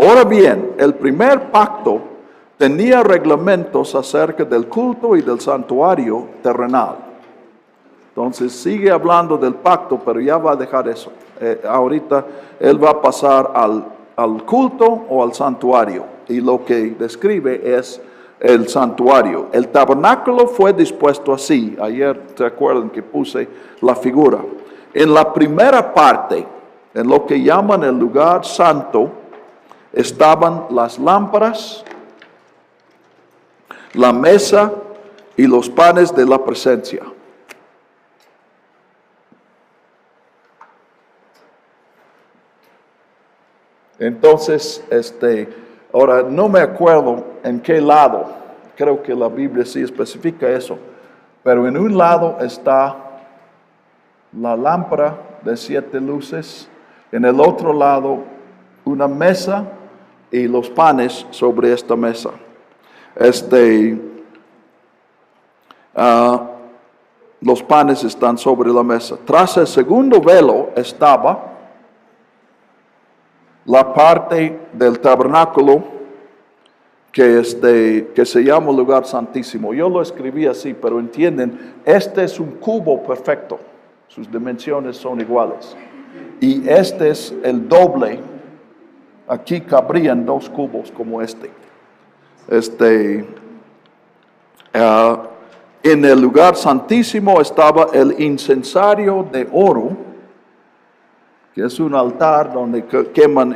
Ahora bien, el primer pacto tenía reglamentos acerca del culto y del santuario terrenal. Entonces sigue hablando del pacto, pero ya va a dejar eso. Ahorita él va a pasar al culto o al santuario. Y lo que describe es el santuario. El tabernáculo fue dispuesto así. Ayer te acuerdan que puse la figura. En la primera parte, en lo que llaman el lugar santo, estaban las lámparas, la mesa y los panes de la presencia. Entonces, ahora no me acuerdo en qué lado, creo que la Biblia sí especifica eso, pero en un lado está la lámpara de 7 luces, en el otro lado una mesa y los panes sobre esta mesa. Los panes están sobre la mesa. Tras el segundo velo estaba la parte del tabernáculo que se llama lugar santísimo. Yo lo escribí así, pero entienden, este es un cubo perfecto. Sus dimensiones son iguales. Y este es el doble. Aquí cabrían 2 cubos como este. En el lugar santísimo estaba el incensario de oro, que es un altar donde queman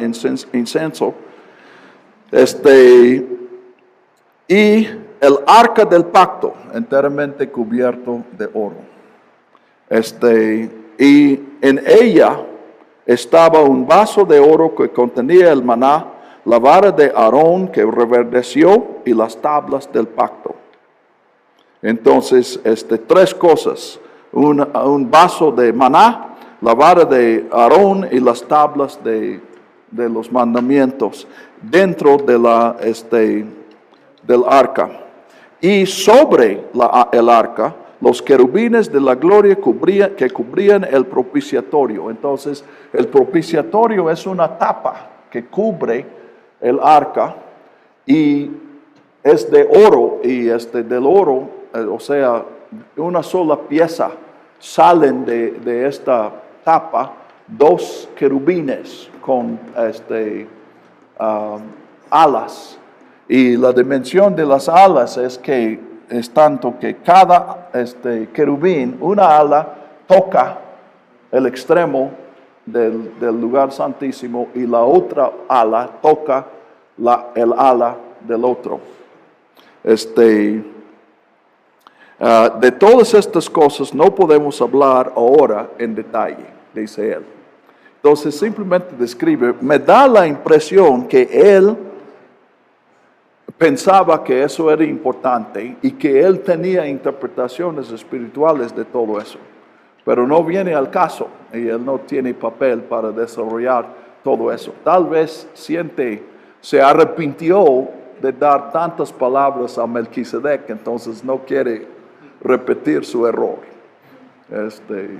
incienso, y el arca del pacto, enteramente cubierto de oro. Y en ella estaba un vaso de oro que contenía el maná, la vara de Aarón que reverdeció y las tablas del pacto. Entonces, 3 cosas: un vaso de maná, la vara de Aarón y las tablas de los mandamientos dentro de del arca. Y sobre el arca, los querubines de la gloria que cubrían el propiciatorio. Entonces, el propiciatorio es una tapa que cubre el arca y es de oro, y del oro, o sea, una sola pieza, salen de esta tapa 2 querubines con alas. Y la dimensión de las alas es tanto que cada querubín, una ala toca el extremo del lugar santísimo y la otra ala toca el ala del otro. De todas estas cosas no podemos hablar ahora en detalle, dice él. Entonces simplemente describe, me da la impresión que él pensaba que eso era importante y que él tenía interpretaciones espirituales de todo eso. Pero no viene al caso y él no tiene papel para desarrollar todo eso. Tal vez se arrepintió de dar tantas palabras a Melquisedec, entonces no quiere repetir su error.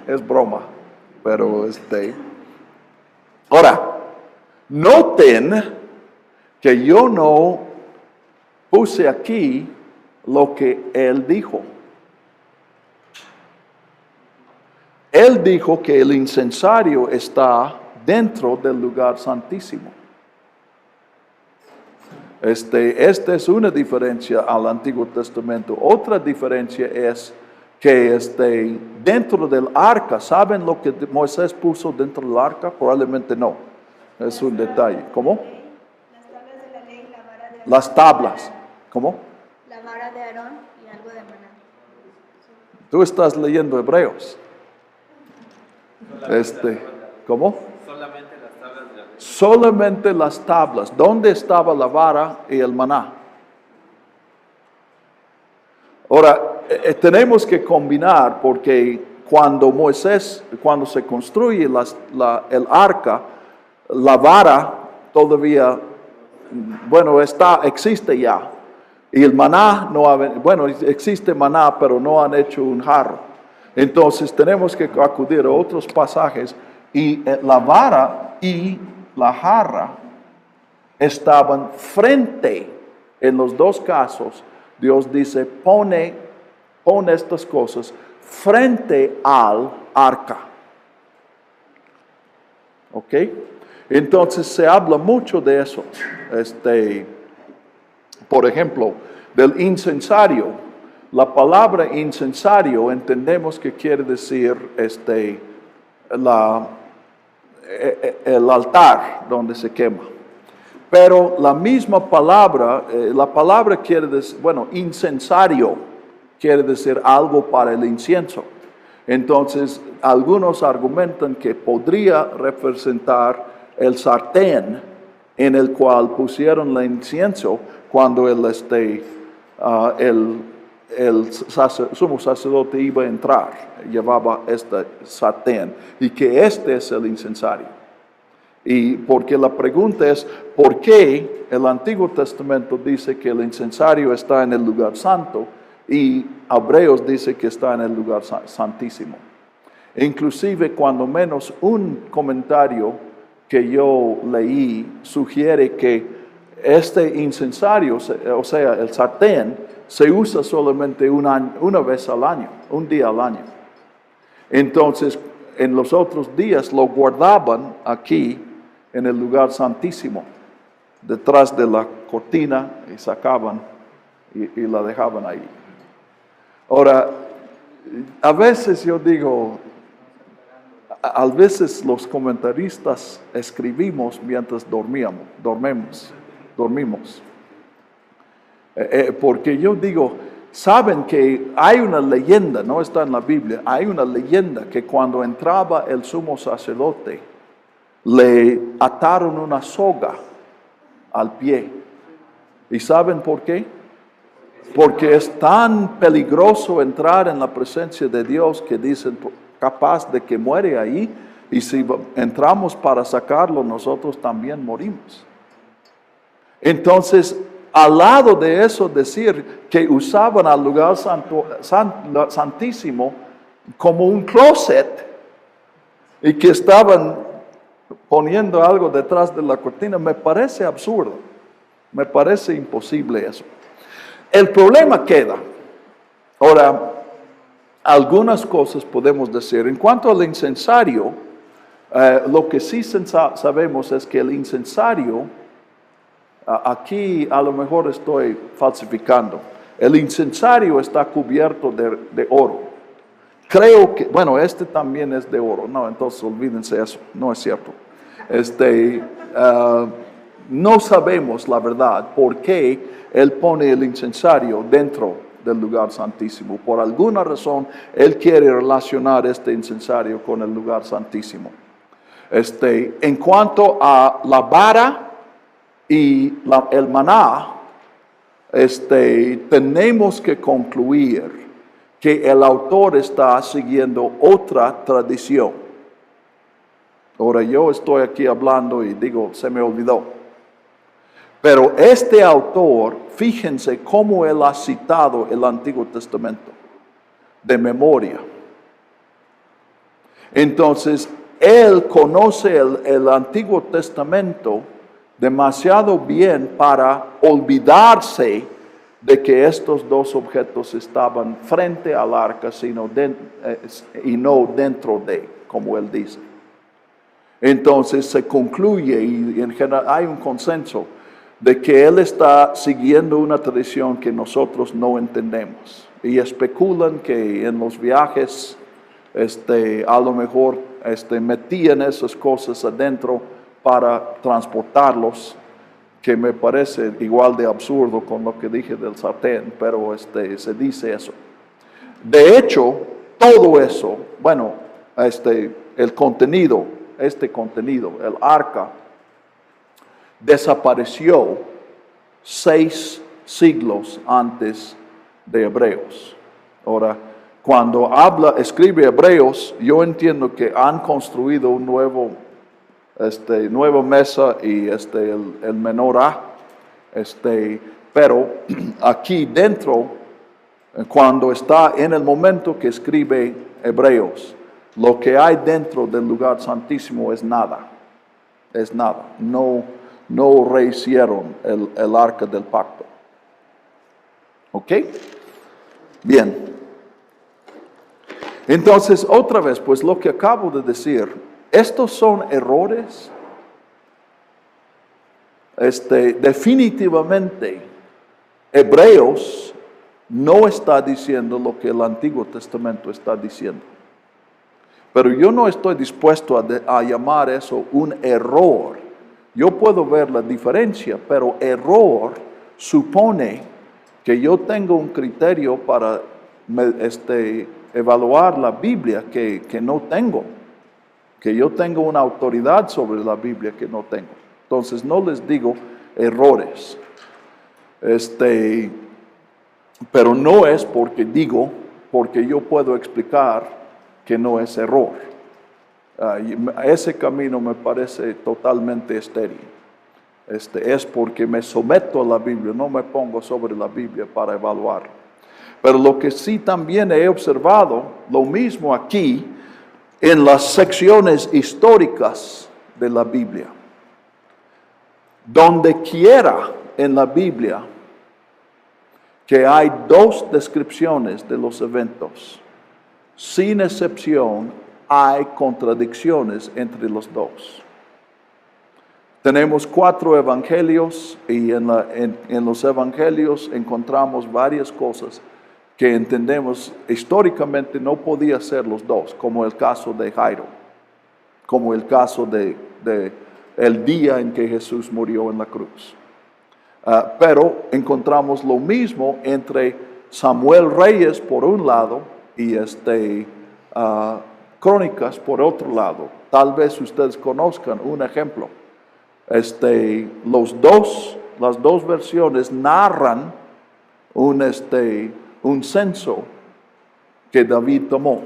Es broma, pero Ahora, noten que yo no puse aquí lo que él dijo. Él dijo que el incensario está dentro del lugar santísimo. Esta es una diferencia al Antiguo Testamento. Otra diferencia es que dentro del arca, ¿saben lo que Moisés puso dentro del arca? Probablemente no. Es un detalle. ¿Cómo? Las tablas de la ley, la vara de Aarón. Las tablas. ¿Cómo? La vara de Aarón y algo de maná. Tú estás leyendo Hebreos. ¿Cómo? Solamente las tablas de la ley. Solamente las tablas. ¿Dónde estaba la vara y el maná? Ahora, tenemos que combinar porque cuando se construye el arca, la vara todavía, existe ya. Y el maná existe maná, pero no han hecho un jarro. Entonces tenemos que acudir a otros pasajes y la vara y la jarra estaban frente. En los dos casos, Dios dice, pone estas cosas frente al arca. ¿Ok? Entonces se habla mucho de eso. Por ejemplo, del incensario. La palabra incensario entendemos que quiere decir el altar donde se quema. Pero la misma palabra, la palabra quiere decir, bueno, incensario quiere decir algo para el incienso. Entonces, algunos argumentan que podría representar el sartén en el cual pusieron el incienso cuando el sumo sacerdote iba a entrar, llevaba este sartén, y que este es el incensario. Y porque la pregunta es, ¿por qué el Antiguo Testamento dice que el incensario está en el lugar santo y Hebreos dice que está en el lugar santísimo? Inclusive, cuando menos un comentario que yo leí sugiere que este incensario, o sea, el sartén, se usa solamente una vez al año, un día al año. Entonces, en los otros días lo guardaban aquí en el lugar santísimo, detrás de la cortina, y sacaban y la dejaban ahí. Ahora, a veces yo digo, a veces los comentaristas escribimos mientras dormimos. Porque yo digo, saben que hay una leyenda, no está en la Biblia, hay una leyenda que cuando entraba el sumo sacerdote, le ataron una soga al pie. ¿Y saben por qué? Porque es tan peligroso entrar en la presencia de Dios que dicen, capaz de que muere ahí, y si entramos para sacarlo, nosotros también morimos. Entonces, al lado de eso, decir que usaban al lugar santísimo como un closet y que estaban poniendo algo detrás de la cortina, me parece absurdo, me parece imposible eso. El problema queda. Ahora, algunas cosas podemos decir. En cuanto al incensario, lo que sí sabemos es que el incensario, aquí a lo mejor estoy falsificando, el incensario está cubierto de oro. Creo que, bueno, este también es de oro. No, entonces olvídense eso, no es cierto. No sabemos la verdad por qué Él pone el incensario dentro del lugar santísimo. Por alguna razón, Él quiere relacionar este incensario con el lugar santísimo. En cuanto a la vara y el maná, tenemos que concluir que el autor está siguiendo otra tradición. Ahora yo estoy aquí hablando y digo, se me olvidó. Pero este autor, fíjense cómo él ha citado el Antiguo Testamento de memoria. Entonces, él conoce el Antiguo Testamento demasiado bien para olvidarse de que estos dos objetos estaban frente al arca, y no dentro de, como él dice. Entonces se concluye, y en general hay un consenso, de que él está siguiendo una tradición que nosotros no entendemos. Y especulan que en los viajes, a lo mejor metían esas cosas adentro para transportarlos, que me parece igual de absurdo con lo que dije del sartén, pero se dice eso. De hecho, todo eso, bueno, el contenido, el arca, desapareció 6 siglos antes de Hebreos. Ahora, cuando escribe Hebreos, yo entiendo que han construido un nueva mesa y el menorá, pero aquí dentro, cuando está en el momento que escribe Hebreos, lo que hay dentro del lugar santísimo es nada, no no rehicieron el arca del pacto. ¿Ok? Bien. Entonces, otra vez, pues lo que acabo de decir, estos son errores. Definitivamente, Hebreos no está diciendo lo que el Antiguo Testamento está diciendo. Pero yo no estoy dispuesto a llamar eso un error. Yo puedo ver la diferencia, pero error supone que yo tengo un criterio para evaluar la Biblia que no tengo. Que yo tengo una autoridad sobre la Biblia que no tengo. Entonces no les digo errores. Pero no es porque yo puedo explicar que no es error. Ese camino me parece totalmente estéril. Es porque me someto a la Biblia, no me pongo sobre la Biblia para evaluar. Pero lo que sí también he observado, lo mismo aquí, en las secciones históricas de la Biblia. Donde quiera en la Biblia que hay dos descripciones de los eventos, sin excepción hay contradicciones entre los dos. Tenemos 4 evangelios y en los evangelios encontramos varias cosas que entendemos históricamente no podía ser los dos, como el caso de Jairo, como el caso de el día en que Jesús murió en la cruz. Pero encontramos lo mismo entre Samuel Reyes por un lado y Crónicas por otro lado. Tal vez ustedes conozcan un ejemplo. Las dos versiones narran un censo que David tomó.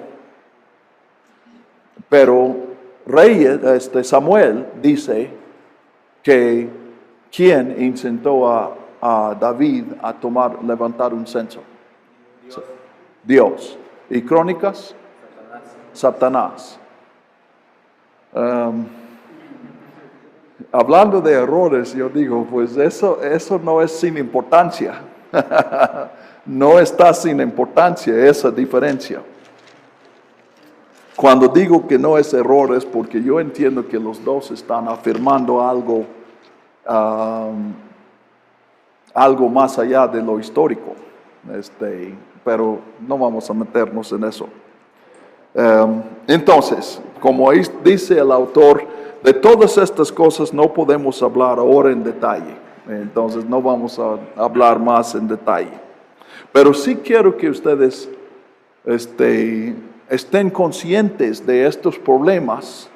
Pero Samuel dice que ¿quién incitó a David a levantar un censo? Dios. ¿Y Crónicas? Satanás. Hablando de errores, yo digo, pues eso no es sin importancia. No está sin importancia esa diferencia. Cuando digo que no es error es porque yo entiendo que los dos están afirmando algo más allá de lo histórico. Pero no vamos a meternos en eso. Entonces, como dice el autor, de todas estas cosas no podemos hablar ahora en detalle. Entonces no vamos a hablar más en detalle. Pero sí quiero que ustedes estén conscientes de estos problemas,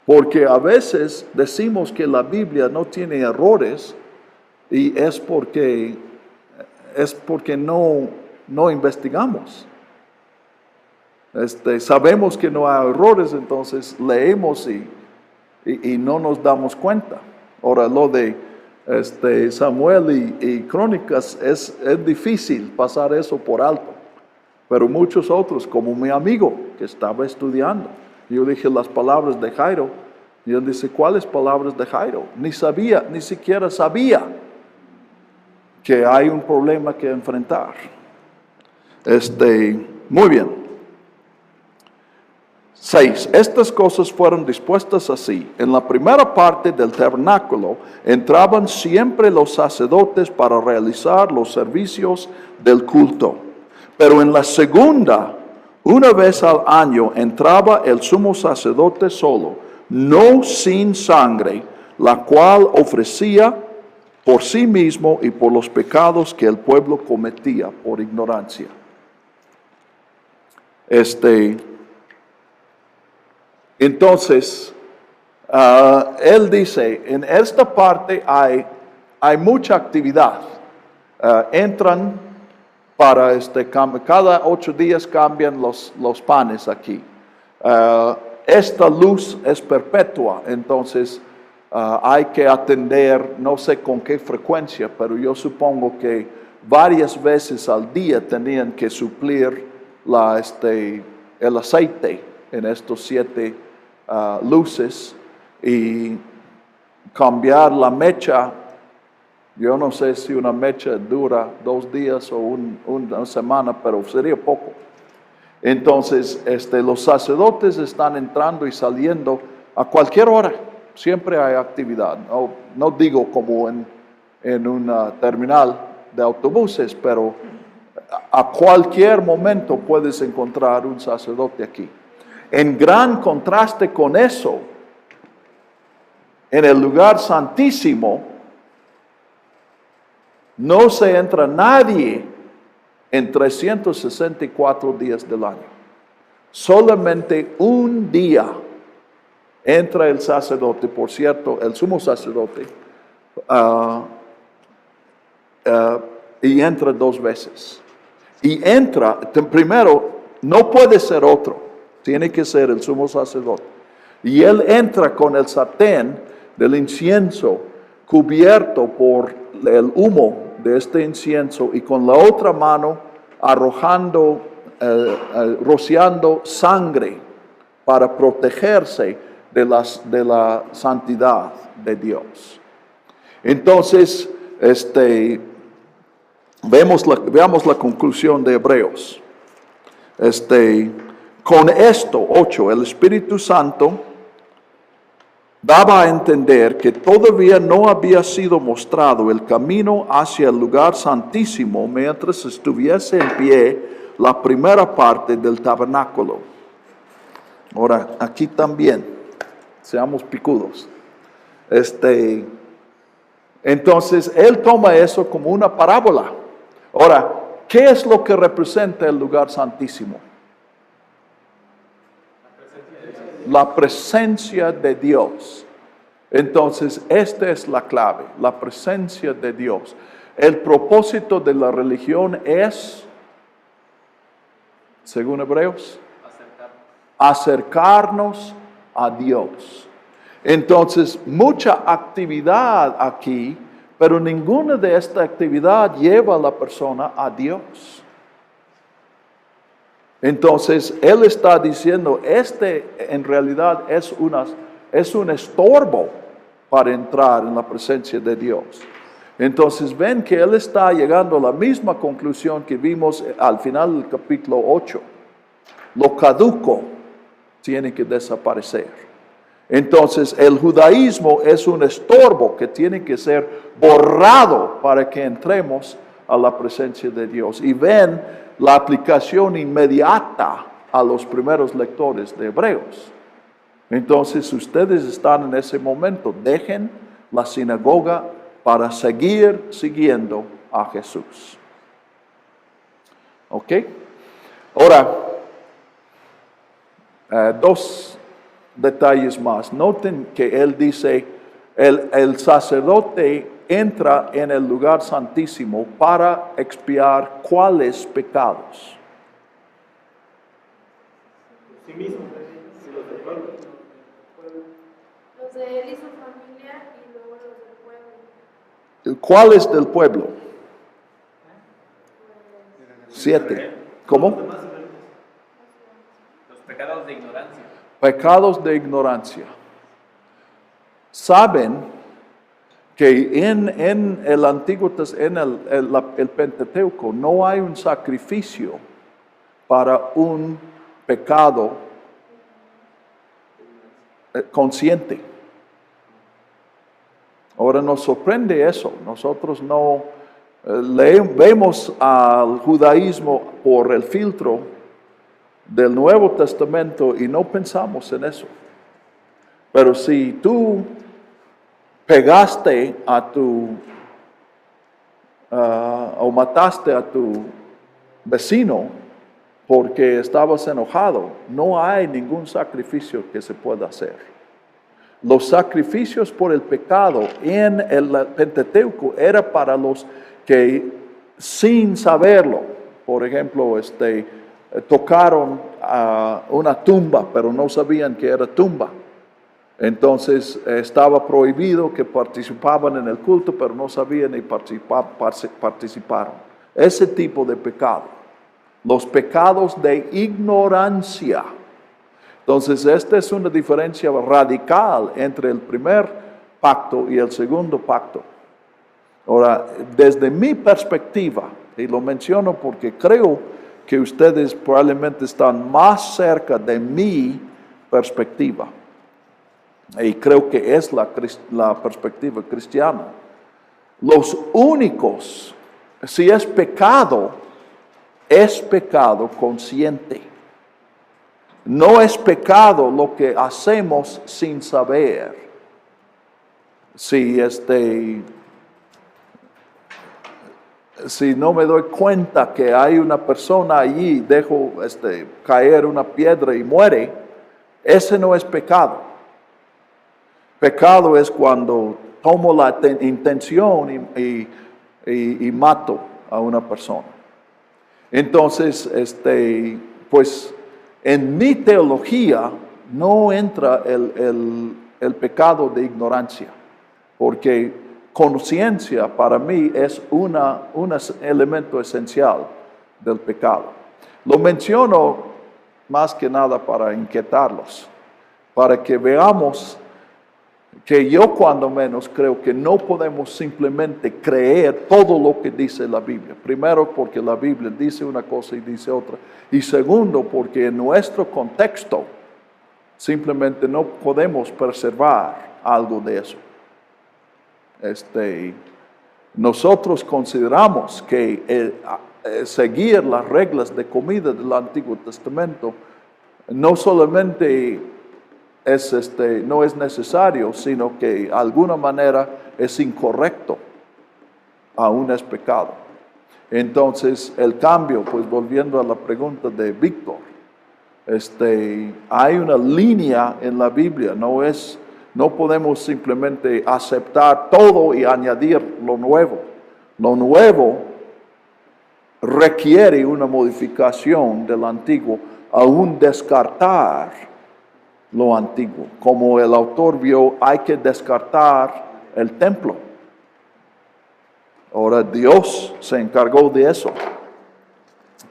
porque a veces decimos que la Biblia no tiene errores y es porque no investigamos. Sabemos que no hay errores, entonces leemos y no nos damos cuenta. Ahora lo de Samuel y Crónicas es difícil pasar eso por alto. Pero muchos otros, como mi amigo que estaba estudiando, yo dije las palabras de Jairo, y él dice, ¿cuáles palabras de Jairo? Ni siquiera sabía que hay un problema que enfrentar. Muy bien. 6. Estas cosas fueron dispuestas así. En la primera parte del tabernáculo entraban siempre los sacerdotes para realizar los servicios del culto. Pero en la segunda, una vez al año, entraba el sumo sacerdote solo, no sin sangre, la cual ofrecía por sí mismo y por los pecados que el pueblo cometía por ignorancia. Entonces, él dice, en esta parte hay mucha actividad. Entran para cada 8 días cambian los panes aquí. Esta luz es perpetua, entonces hay que atender, no sé con qué frecuencia, pero yo supongo que varias veces al día tenían que suplir el aceite en estos 7 luces, y cambiar la mecha. Yo no sé si una mecha dura 2 días o una semana, pero sería poco. Entonces, los sacerdotes están entrando y saliendo a cualquier hora. Siempre hay actividad. No digo como en una terminal de autobuses, pero a cualquier momento puedes encontrar un sacerdote aquí. En gran contraste con eso, en el lugar santísimo, no se entra nadie en 364 días del año. Solamente un día entra el sacerdote, por cierto, el sumo sacerdote, y entra 2 veces. Y entra, primero, no puede ser otro, tiene que ser el sumo sacerdote. Y él entra con el sartén del incienso cubierto por el humo de este incienso y con la otra mano arrojando, rociando sangre para protegerse de la santidad de Dios. Entonces, veamos la conclusión de Hebreos. Con esto, 8, el Espíritu Santo daba a entender que todavía no había sido mostrado el camino hacia el lugar santísimo mientras estuviese en pie la primera parte del tabernáculo. Ahora, aquí también, seamos picudos. Entonces, él toma eso como una parábola. Ahora, ¿qué es lo que representa el lugar santísimo? La presencia de Dios. Entonces, esta es la clave, la presencia de Dios. El propósito de la religión es, según Hebreos, acercarnos a Dios. Entonces, mucha actividad aquí, pero ninguna de esta actividad lleva a la persona a Dios. Entonces, él está diciendo, en realidad es un estorbo para entrar en la presencia de Dios. Entonces, ven que él está llegando a la misma conclusión que vimos al final del capítulo 8. Lo caduco tiene que desaparecer. Entonces, el judaísmo es un estorbo que tiene que ser borrado para que entremos a la presencia de Dios. Y ven la aplicación inmediata a los primeros lectores de Hebreos. Entonces, ustedes están en ese momento. Dejen la sinagoga para seguir siguiendo a Jesús. ¿Ok? Ahora, 2 detalles más. Noten que él dice, el sacerdote entra en el lugar santísimo para expiar ¿cuáles pecados? Sí mismo, y los del pueblo. Los de él y su familia y luego los del pueblo. ¿Cuáles del pueblo? 7. ¿Cómo? Los pecados de ignorancia. Pecados de ignorancia. Saben que en el Antiguo el Pentateuco no hay un sacrificio para un pecado consciente. Ahora nos sorprende eso. Nosotros no vemos al judaísmo por el filtro del Nuevo Testamento y no pensamos en eso. Pero si tú pegaste o mataste a tu vecino porque estabas enojado, no hay ningún sacrificio que se pueda hacer. Los sacrificios por el pecado en el Pentateuco era para los que sin saberlo, por ejemplo, tocaron a una tumba, pero no sabían que era tumba. Entonces estaba prohibido que participaban en el culto, pero no sabían y participaron. Ese tipo de pecado. Los pecados de ignorancia. Entonces esta es una diferencia radical entre el primer pacto y el segundo pacto. Ahora, desde mi perspectiva, y lo menciono porque creo que ustedes probablemente están más cerca de mi perspectiva, y creo que es la perspectiva cristiana. Los únicos, si es pecado consciente. No es pecado lo que hacemos sin saber. Si no me doy cuenta que hay una persona allí, dejo caer una piedra y muere, ese no es pecado. Pecado es cuando tomo la intención y mato a una persona. Entonces, pues en mi teología no entra el pecado de ignorancia, porque conciencia para mí es un elemento esencial del pecado. Lo menciono más que nada para inquietarlos, para que veamos que yo cuando menos creo que no podemos simplemente creer todo lo que dice la Biblia. Primero porque la Biblia dice una cosa y dice otra. Y segundo porque en nuestro contexto simplemente no podemos preservar algo de eso. Nosotros consideramos que seguir las reglas de comida del Antiguo Testamento no solamente no es necesario, sino que de alguna manera es incorrecto, aún es pecado. Entonces, el cambio, pues volviendo a la pregunta de Víctor, hay una línea en la Biblia, no podemos simplemente aceptar todo y añadir lo nuevo. Lo nuevo requiere una modificación del antiguo, aún descartar lo antiguo. Como el autor vio, hay que descartar el templo. Ahora Dios se encargó de eso.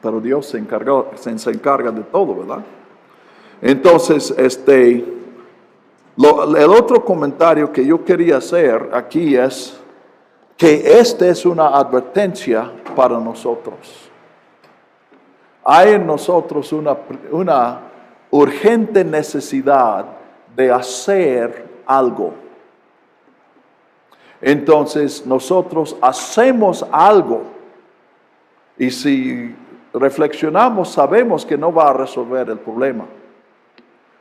Pero Dios se encarga de todo, ¿verdad? Entonces, el otro comentario que yo quería hacer aquí es que esta es una advertencia para nosotros. Hay en nosotros una urgente necesidad de hacer algo. Entonces nosotros hacemos algo y si reflexionamos sabemos que no va a resolver el problema,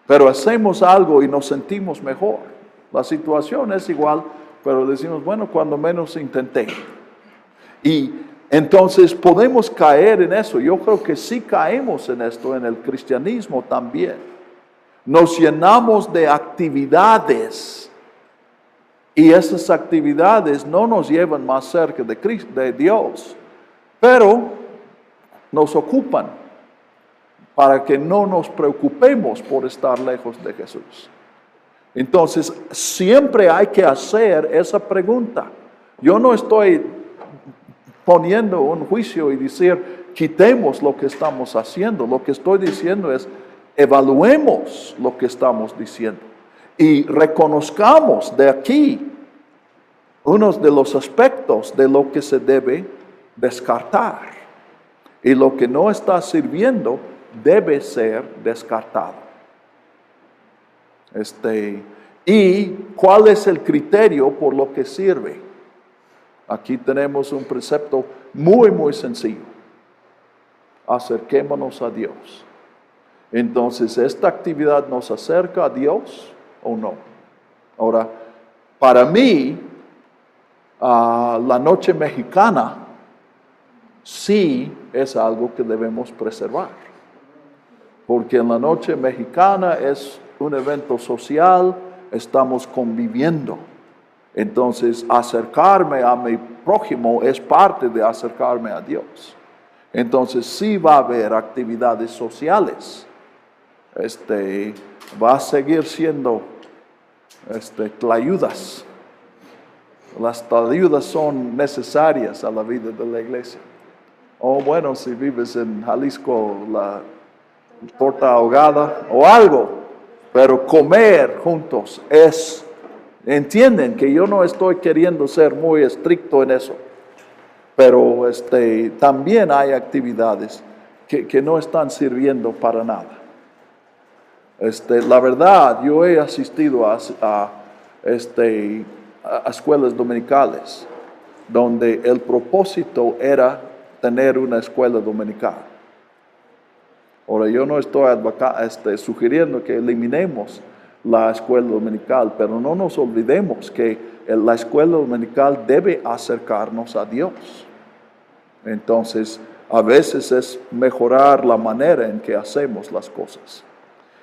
pero hacemos algo y nos sentimos mejor. La situación es igual, pero decimos, bueno, cuando menos intenté. Y entonces podemos caer en eso. Yo creo que sí caemos en esto, en el cristianismo también. Nos llenamos de actividades y esas actividades no nos llevan más cerca de Dios, pero nos ocupan para que no nos preocupemos por estar lejos de Jesús. Entonces, siempre hay que hacer esa pregunta. Yo no estoy poniendo un juicio y decir, quitemos lo que estamos haciendo. Lo que estoy diciendo es, evaluemos lo que estamos diciendo y reconozcamos de aquí unos de los aspectos de lo que se debe descartar. Y lo que no está sirviendo debe ser descartado. ¿Y cuál es el criterio por lo que sirve? Aquí tenemos un precepto muy, muy sencillo. Acerquémonos a Dios. Entonces, ¿esta actividad nos acerca a Dios o no? Ahora, para mí, la noche mexicana sí es algo que debemos preservar. Porque en la noche mexicana es un evento social, estamos conviviendo. Entonces, acercarme a mi prójimo es parte de acercarme a Dios. Entonces, sí va a haber actividades sociales. Va a seguir siendo tlayudas. Las tlayudas son necesarias a la vida de la iglesia. O bueno, si vives en Jalisco, la torta ahogada o algo. Pero comer juntos es Entienden que yo no estoy queriendo ser muy estricto en eso, pero también hay actividades que no están sirviendo para nada. La verdad, yo he asistido a escuelas dominicales, donde el propósito era tener una escuela dominical. Ahora, yo no estoy sugiriendo que eliminemos la escuela dominical, pero no nos olvidemos que la escuela dominical debe acercarnos a Dios. Entonces, a veces es mejorar la manera en que hacemos las cosas.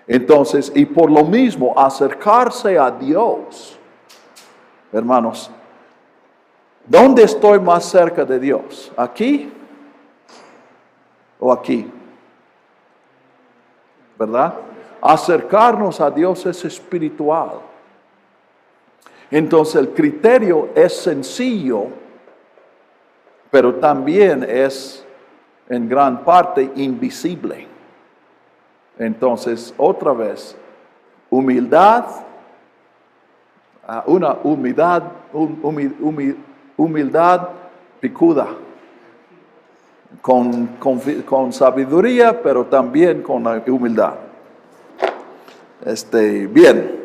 Entonces, y por lo mismo, acercarse a Dios, hermanos, ¿dónde estoy más cerca de Dios? ¿Aquí o aquí? ¿Verdad? Acercarnos a Dios es espiritual. Entonces el criterio es sencillo, pero también es en gran parte invisible. Entonces, otra vez, humildad, una humildad picuda, con sabiduría, pero también con humildad. Bien.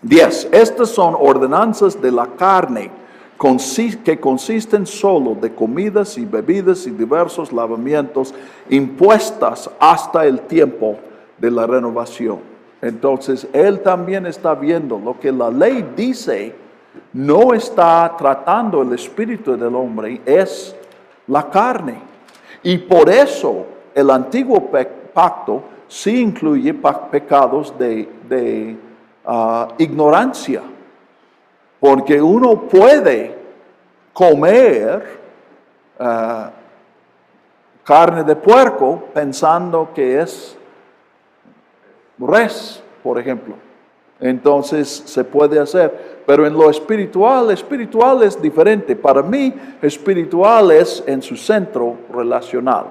10. Estas son ordenanzas de la carne, que consisten solo de comidas y bebidas y diversos lavamientos impuestas hasta el tiempo de la renovación. Entonces, él también está viendo lo que la ley dice, no está tratando el espíritu del hombre, es la carne. Y por eso el antiguo pacto sí incluye pecados de ignorancia. Porque uno puede comer carne de puerco pensando que es res, por ejemplo. Entonces se puede hacer. Pero en lo espiritual es diferente. Para mí, espiritual es en su centro relacional.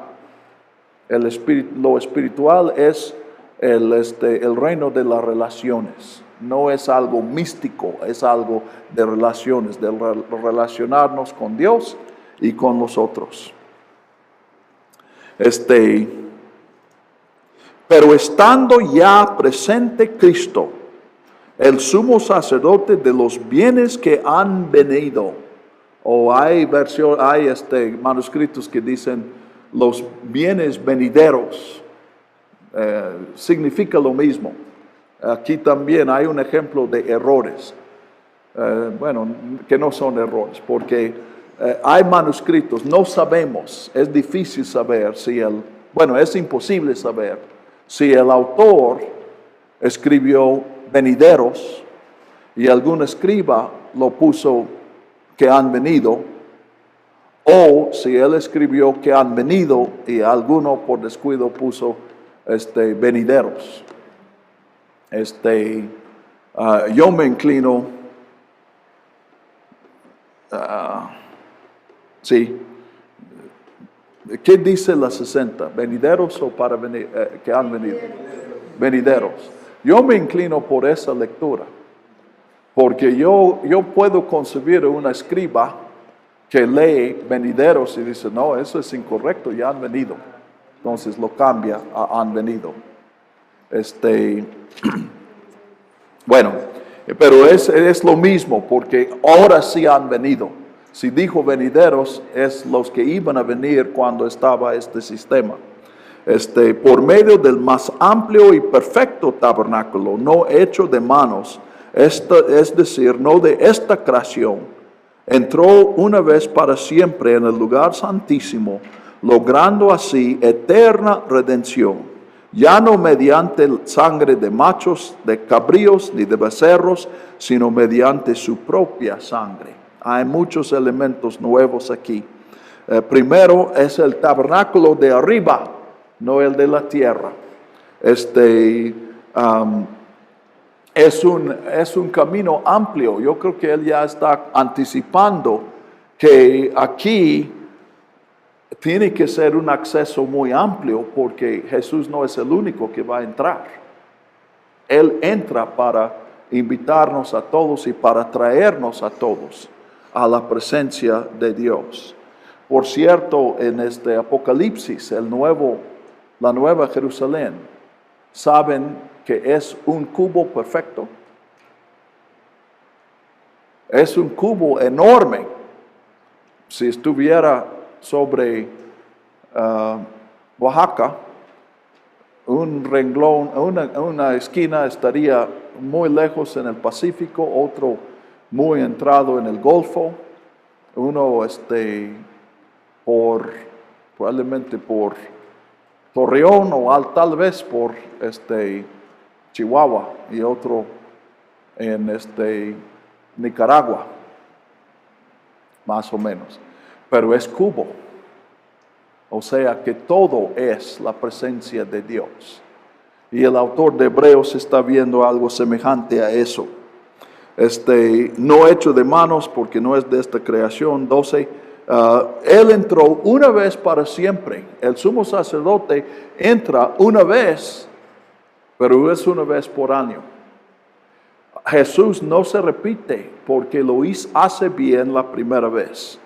Lo espiritual es el reino de las relaciones. No es algo místico, es algo de relaciones, de relacionarnos con Dios y con los otros. Pero estando ya presente Cristo, el sumo sacerdote de los bienes que han venido, o hay manuscritos que dicen los bienes venideros, significa lo mismo. Aquí también hay un ejemplo de errores, que no son errores, porque hay manuscritos, no sabemos, es difícil saber es imposible saber si el autor escribió venideros y algún escriba lo puso que han venido, o si él escribió que han venido y alguno por descuido puso venideros. Yo me inclino, sí. ¿Qué dice la 60? ¿Venideros o para venir, que han venido? Venideros. Yo me inclino por esa lectura, porque yo puedo concebir una escriba que lee venideros y dice, no, eso es incorrecto, ya han venido. Entonces lo cambia a han venido. Pero es lo mismo, porque ahora sí han venido. Si dijo venideros, es los que iban a venir cuando estaba este sistema. Por medio del más amplio y perfecto tabernáculo, no hecho de manos, es decir, no de esta creación, entró una vez para siempre en el lugar santísimo, logrando así eterna redención, ya no mediante sangre de machos, de cabríos, ni de becerros, sino mediante su propia sangre. Hay muchos elementos nuevos aquí. Primero es el tabernáculo de arriba, no el de la tierra. Es un camino amplio. Yo creo que él ya está anticipando que aquí tiene que ser un acceso muy amplio, porque Jesús no es el único que va a entrar. Él entra para invitarnos a todos y para traernos a todos a la presencia de Dios. Por cierto, en este Apocalipsis, la nueva Jerusalén, ¿saben que es un cubo perfecto? Es un cubo enorme. Si estuviera sobre Oaxaca, un renglón, una esquina estaría muy lejos en el Pacífico, otro muy entrado en el Golfo, uno probablemente por Torreón o tal vez por Chihuahua y otro en Nicaragua, más o menos. Pero es cubo. O sea que todo es la presencia de Dios. Y el autor de Hebreos está viendo algo semejante a eso. No hecho de manos porque no es de esta creación. 12. Él entró una vez para siempre. El sumo sacerdote entra una vez, pero es una vez por año. Jesús no se repite porque lo hace bien la primera vez.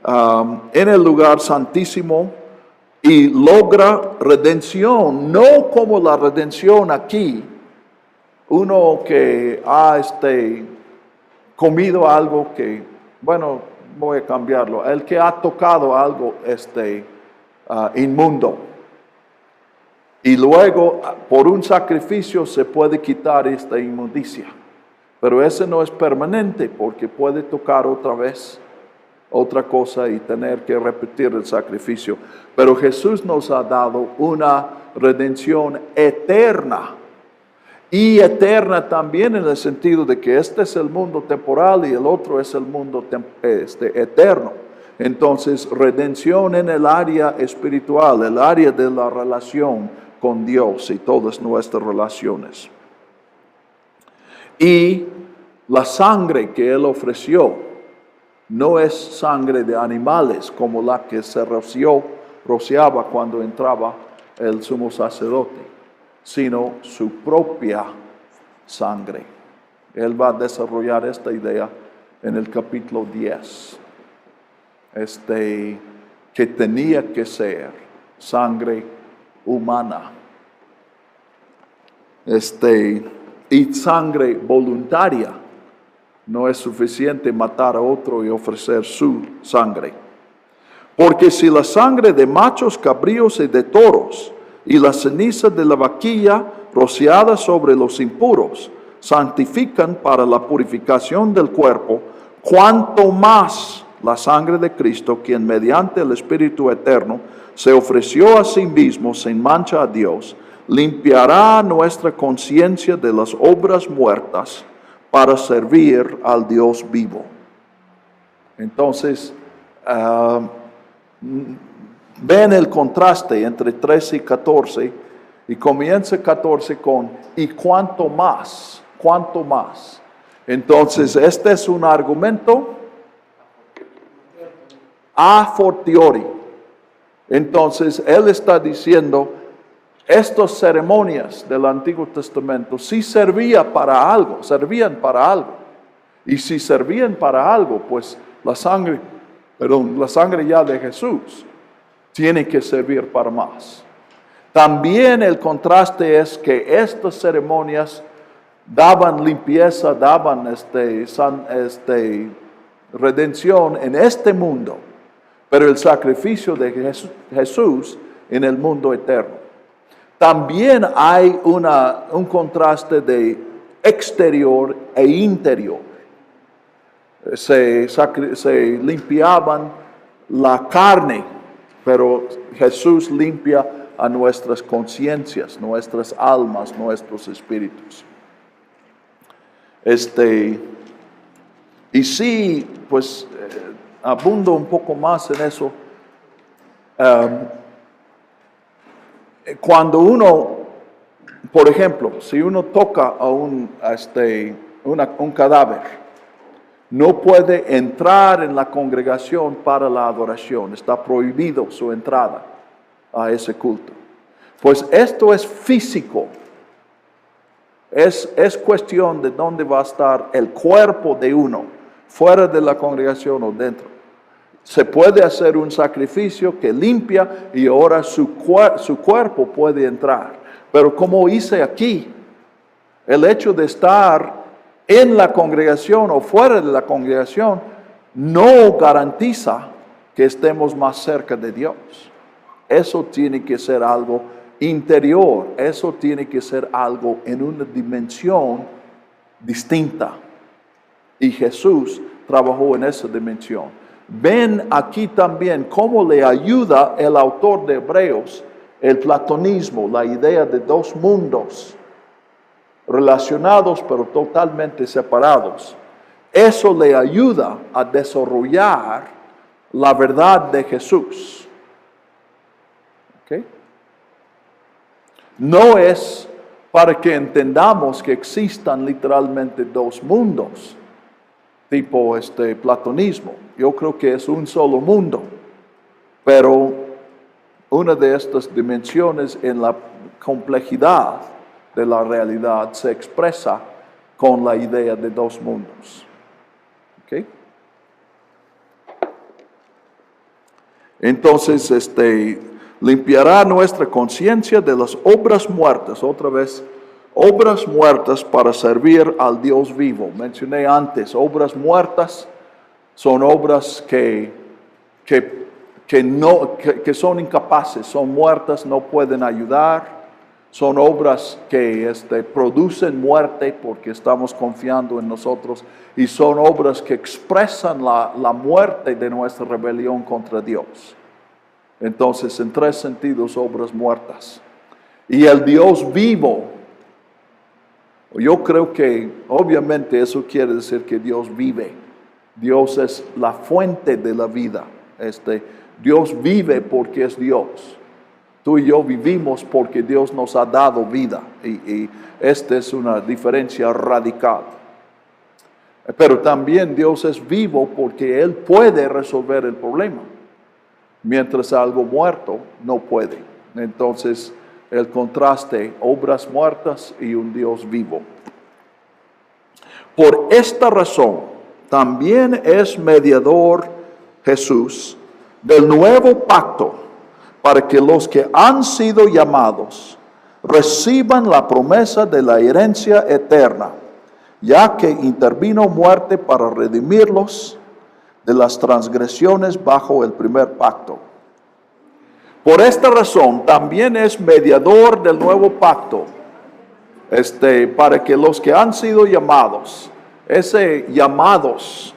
En el lugar santísimo y logra redención, no como la redención aquí, uno que ha comido algo que, bueno, voy a cambiarlo, el que ha tocado algo inmundo y luego por un sacrificio se puede quitar esta inmundicia, pero ese no es permanente porque puede tocar otra vez otra cosa y tener que repetir el sacrificio. Pero Jesús nos ha dado una redención eterna. Y eterna también en el sentido de que este es el mundo temporal y el otro es el mundo eterno. Entonces, redención en el área espiritual, el área de la relación con Dios y todas nuestras relaciones. Y la sangre que Él ofreció no es sangre de animales como la que se rociaba cuando entraba el sumo sacerdote, sino su propia sangre. Él va a desarrollar esta idea en el capítulo 10. Que tenía que ser sangre humana. Y sangre voluntaria. No es suficiente matar a otro y ofrecer su sangre. Porque si la sangre de machos, cabríos y de toros y la ceniza de la vaquilla rociada sobre los impuros santifican para la purificación del cuerpo, cuanto más la sangre de Cristo, quien mediante el Espíritu Eterno se ofreció a sí mismo sin mancha a Dios, limpiará nuestra conciencia de las obras muertas para servir al Dios vivo. Entonces, ven el contraste entre 13 y 14, y comienza 14 con, y cuánto más. Entonces, este es un argumento a fortiori. Entonces, él está diciendo, estas ceremonias del Antiguo Testamento sí servían para algo. Y si servían para algo, pues la sangre ya de Jesús tiene que servir para más. También el contraste es que estas ceremonias daban limpieza, daban redención en este mundo, pero el sacrificio de Jesús en el mundo eterno. También hay un contraste de exterior e interior. Se limpiaban la carne, pero Jesús limpia a nuestras conciencias, nuestras almas, nuestros espíritus. Y sí, pues abundo un poco más en eso. Cuando uno, por ejemplo, si uno toca a un cadáver, no puede entrar en la congregación para la adoración. Está prohibido su entrada a ese culto. Pues esto es físico. Es cuestión de dónde va a estar el cuerpo de uno, fuera de la congregación o dentro. Se puede hacer un sacrificio que limpia y ahora su cuerpo puede entrar. Pero como hice aquí, el hecho de estar en la congregación o fuera de la congregación no garantiza que estemos más cerca de Dios. Eso tiene que ser algo interior, eso tiene que ser algo en una dimensión distinta. Y Jesús trabajó en esa dimensión. Ven aquí también cómo le ayuda el autor de Hebreos, el platonismo, la idea de dos mundos relacionados pero totalmente separados. Eso le ayuda a desarrollar la verdad de Jesús. ¿Okay? No es para que entendamos que existan literalmente dos mundos, tipo platonismo. Yo creo que es un solo mundo, pero una de estas dimensiones en la complejidad de la realidad se expresa con la idea de dos mundos. ¿Okay? Entonces, limpiará nuestra conciencia de las obras muertas. Otra vez, obras muertas para servir al Dios vivo. Mencioné antes, obras muertas son obras que son incapaces, son muertas, no pueden ayudar. Son obras que producen muerte porque estamos confiando en nosotros. Y son obras que expresan la muerte de nuestra rebelión contra Dios. Entonces, en tres sentidos, obras muertas. Y el Dios vivo, yo creo que obviamente eso quiere decir que Dios vive. Dios es la fuente de la vida. Dios vive porque es Dios. Tú y yo vivimos porque Dios nos ha dado vida. Y esta es una diferencia radical. Pero también Dios es vivo porque Él puede resolver el problema. Mientras algo muerto no puede. Entonces, el contraste, obras muertas y un Dios vivo. Por esta razón, también es mediador Jesús del nuevo pacto, para que los que han sido llamados reciban la promesa de la herencia eterna, ya que intervino muerte para redimirlos de las transgresiones bajo el primer pacto. Por esta razón también es mediador del nuevo pacto, para que los que han sido llamados, ese llamados,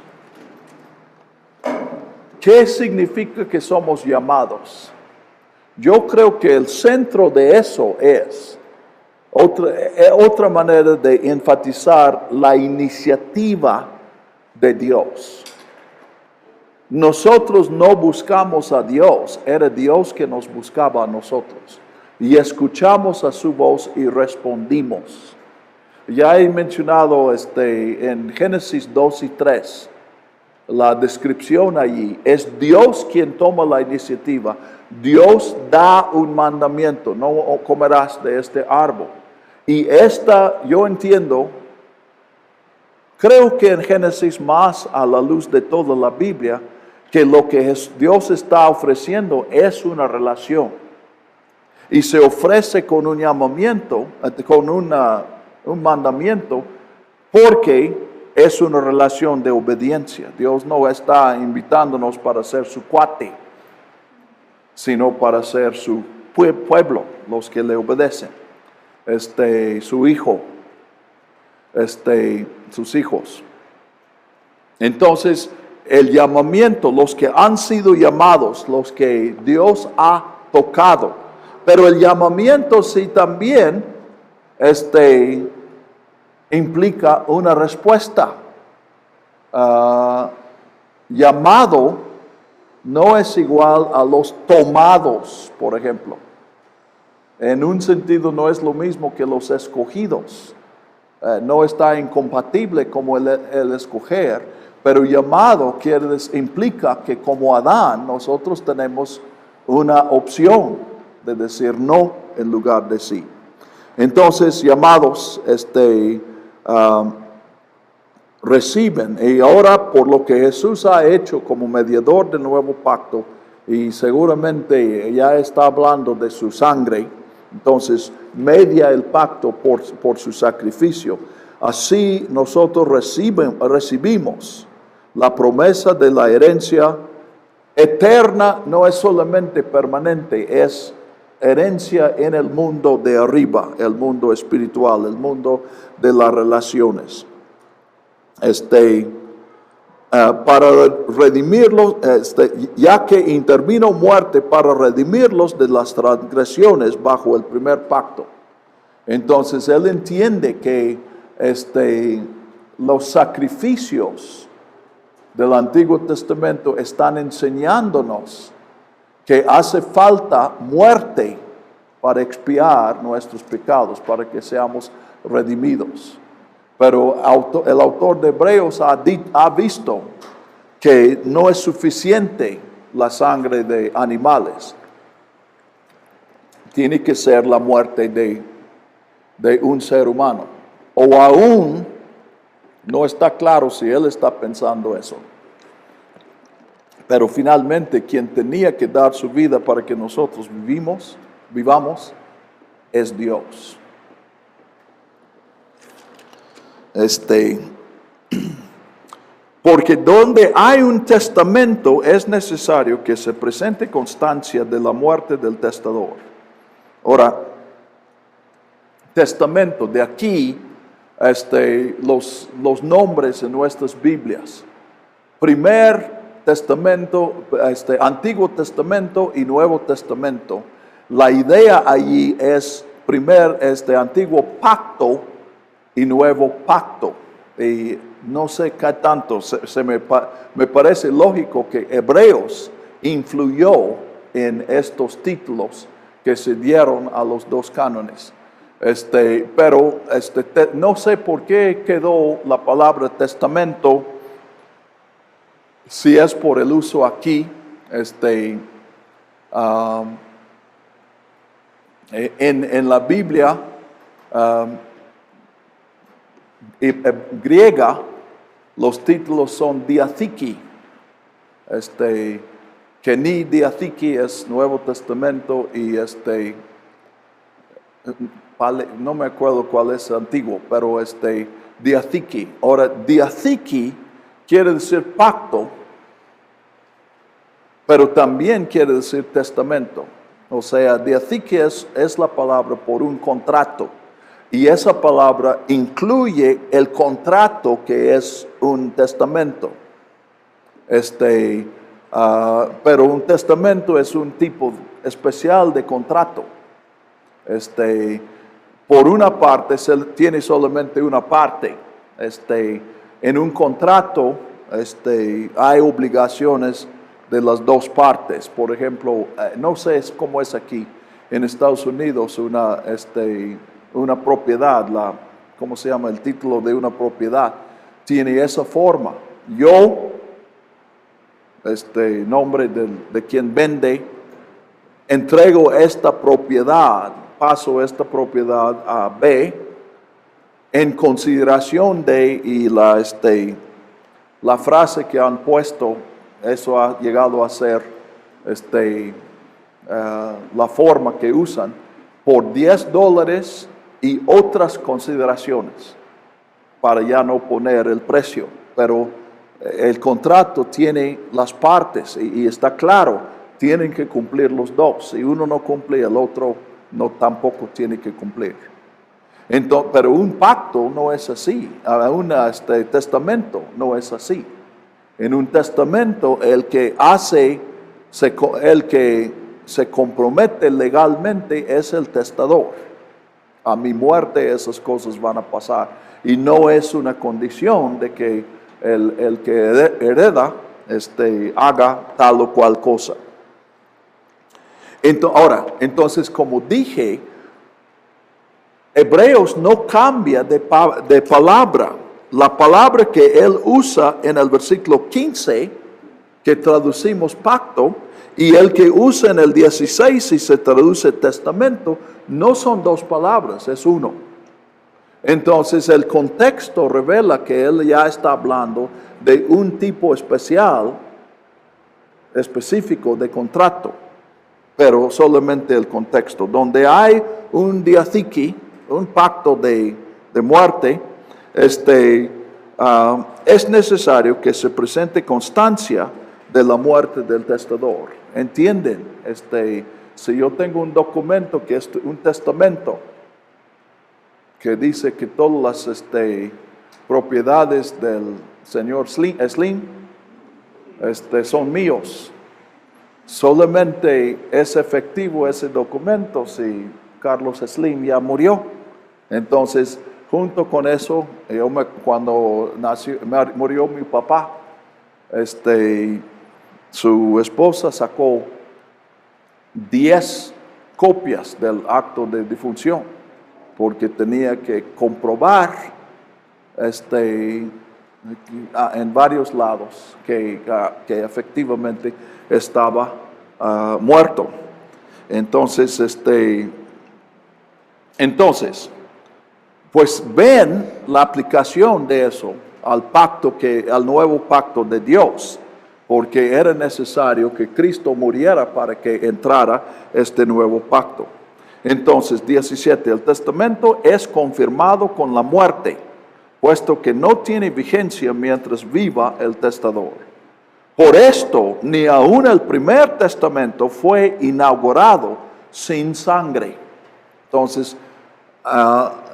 ¿qué significa que somos llamados? Yo creo que el centro de eso es otra manera de enfatizar la iniciativa de Dios. Nosotros no buscamos a Dios, era Dios que nos buscaba a nosotros. Y escuchamos a su voz y respondimos. Ya he mencionado en Génesis 2 y 3, la descripción allí. Es Dios quien toma la iniciativa. Dios da un mandamiento, no comerás de este árbol. Y yo entiendo, creo que en Génesis más a la luz de toda la Biblia, que lo que Dios está ofreciendo es una relación. Y se ofrece con un llamamiento, con un mandamiento, porque es una relación de obediencia. Dios no está invitándonos para ser su cuate, sino para ser su pueblo, los que le obedecen. Su hijo, sus hijos. Entonces, el llamamiento, los que han sido llamados, los que Dios ha tocado. Pero el llamamiento sí también implica una respuesta. Llamado no es igual a los tomados, por ejemplo. En un sentido no es lo mismo que los escogidos. No está incompatible como el escoger. Pero llamado implica que como Adán nosotros tenemos una opción de decir no en lugar de sí. Entonces, llamados, reciben. Y ahora, por lo que Jesús ha hecho como mediador del nuevo pacto, y seguramente ya está hablando de su sangre, entonces media el pacto por su sacrificio. Así nosotros recibimos la promesa de la herencia eterna, no es solamente permanente, es herencia en el mundo de arriba, el mundo espiritual, el mundo de las relaciones. Para redimirlos, ya que intervino muerte para redimirlos de las transgresiones bajo el primer pacto. Entonces él entiende que los sacrificios del Antiguo Testamento están enseñándonos que hace falta muerte para expiar nuestros pecados, para que seamos redimidos. Pero el autor de Hebreos ha visto que no es suficiente la sangre de animales. Tiene que ser la muerte de un ser humano. O aún no está claro si él está pensando eso. Pero finalmente quien tenía que dar su vida para que nosotros vivamos es Dios. Porque donde hay un testamento es necesario que se presente constancia de la muerte del testador. Ahora, testamento, de aquí los nombres en nuestras Biblias. Primer Testamento, Antiguo Testamento y Nuevo Testamento. La idea allí es Antiguo Pacto y Nuevo Pacto. Y no sé qué tanto, me parece lógico que Hebreos influyó en estos títulos que se dieron a los dos cánones. Pero no sé por qué quedó la palabra testamento, si es por el uso aquí, en la Biblia griega, los títulos son diathiki. Keni diathiki es Nuevo Testamento y no me acuerdo cuál es antiguo, pero diathiki. Ahora, diathiki quiere decir pacto, pero también quiere decir testamento. O sea, diathiki es la palabra por un contrato. Y esa palabra incluye el contrato que es un testamento. Pero un testamento es un tipo especial de contrato. Por una parte, tiene solamente una parte. En un contrato, hay obligaciones de las dos partes. Por ejemplo, no sé cómo es aquí en Estados Unidos, una propiedad, ¿cómo se llama? El título de una propiedad tiene esa forma. Yo, nombre de quien vende, entrego esta propiedad, paso esta propiedad a B en consideración de, y la frase que han puesto, eso ha llegado a ser la forma que usan, por $10 y otras consideraciones, para ya no poner el precio. Pero el contrato tiene las partes y está claro, tienen que cumplir los dos. Si uno no cumple, el otro tampoco tiene que cumplir. Entonces, pero un pacto no es así, un testamento no es así. En un testamento, el que se compromete legalmente es el testador. A mi muerte esas cosas van a pasar. Y no es una condición de que el que hereda haga tal o cual cosa. Entonces, como dije, Hebreos no cambia de palabra. La palabra que él usa en el versículo 15, que traducimos pacto, Y el que usa en el 16 y se traduce testamento, no son dos palabras, es uno. Entonces el contexto revela que él ya está hablando de un tipo específico de contrato, pero solamente el contexto. Donde hay un diathiki, un pacto de muerte, es necesario que se presente constancia de la muerte del testador. ¿Entienden? Si yo tengo un documento que es un testamento, que dice que todas las propiedades del señor Slim son míos, solamente es efectivo ese documento si Carlos Slim ya murió. Entonces, junto con eso, cuando murió mi papá, su esposa sacó 10 copias del acto de defunción, porque tenía que comprobar en varios lados que efectivamente estaba muerto. Entonces, pues ven la aplicación de eso al nuevo pacto de Dios, porque era necesario que Cristo muriera para que entrara este nuevo pacto. Entonces, 17, el testamento es confirmado con la muerte, puesto que no tiene vigencia mientras viva el testador. Por esto, ni aun el primer testamento fue inaugurado sin sangre. Entonces,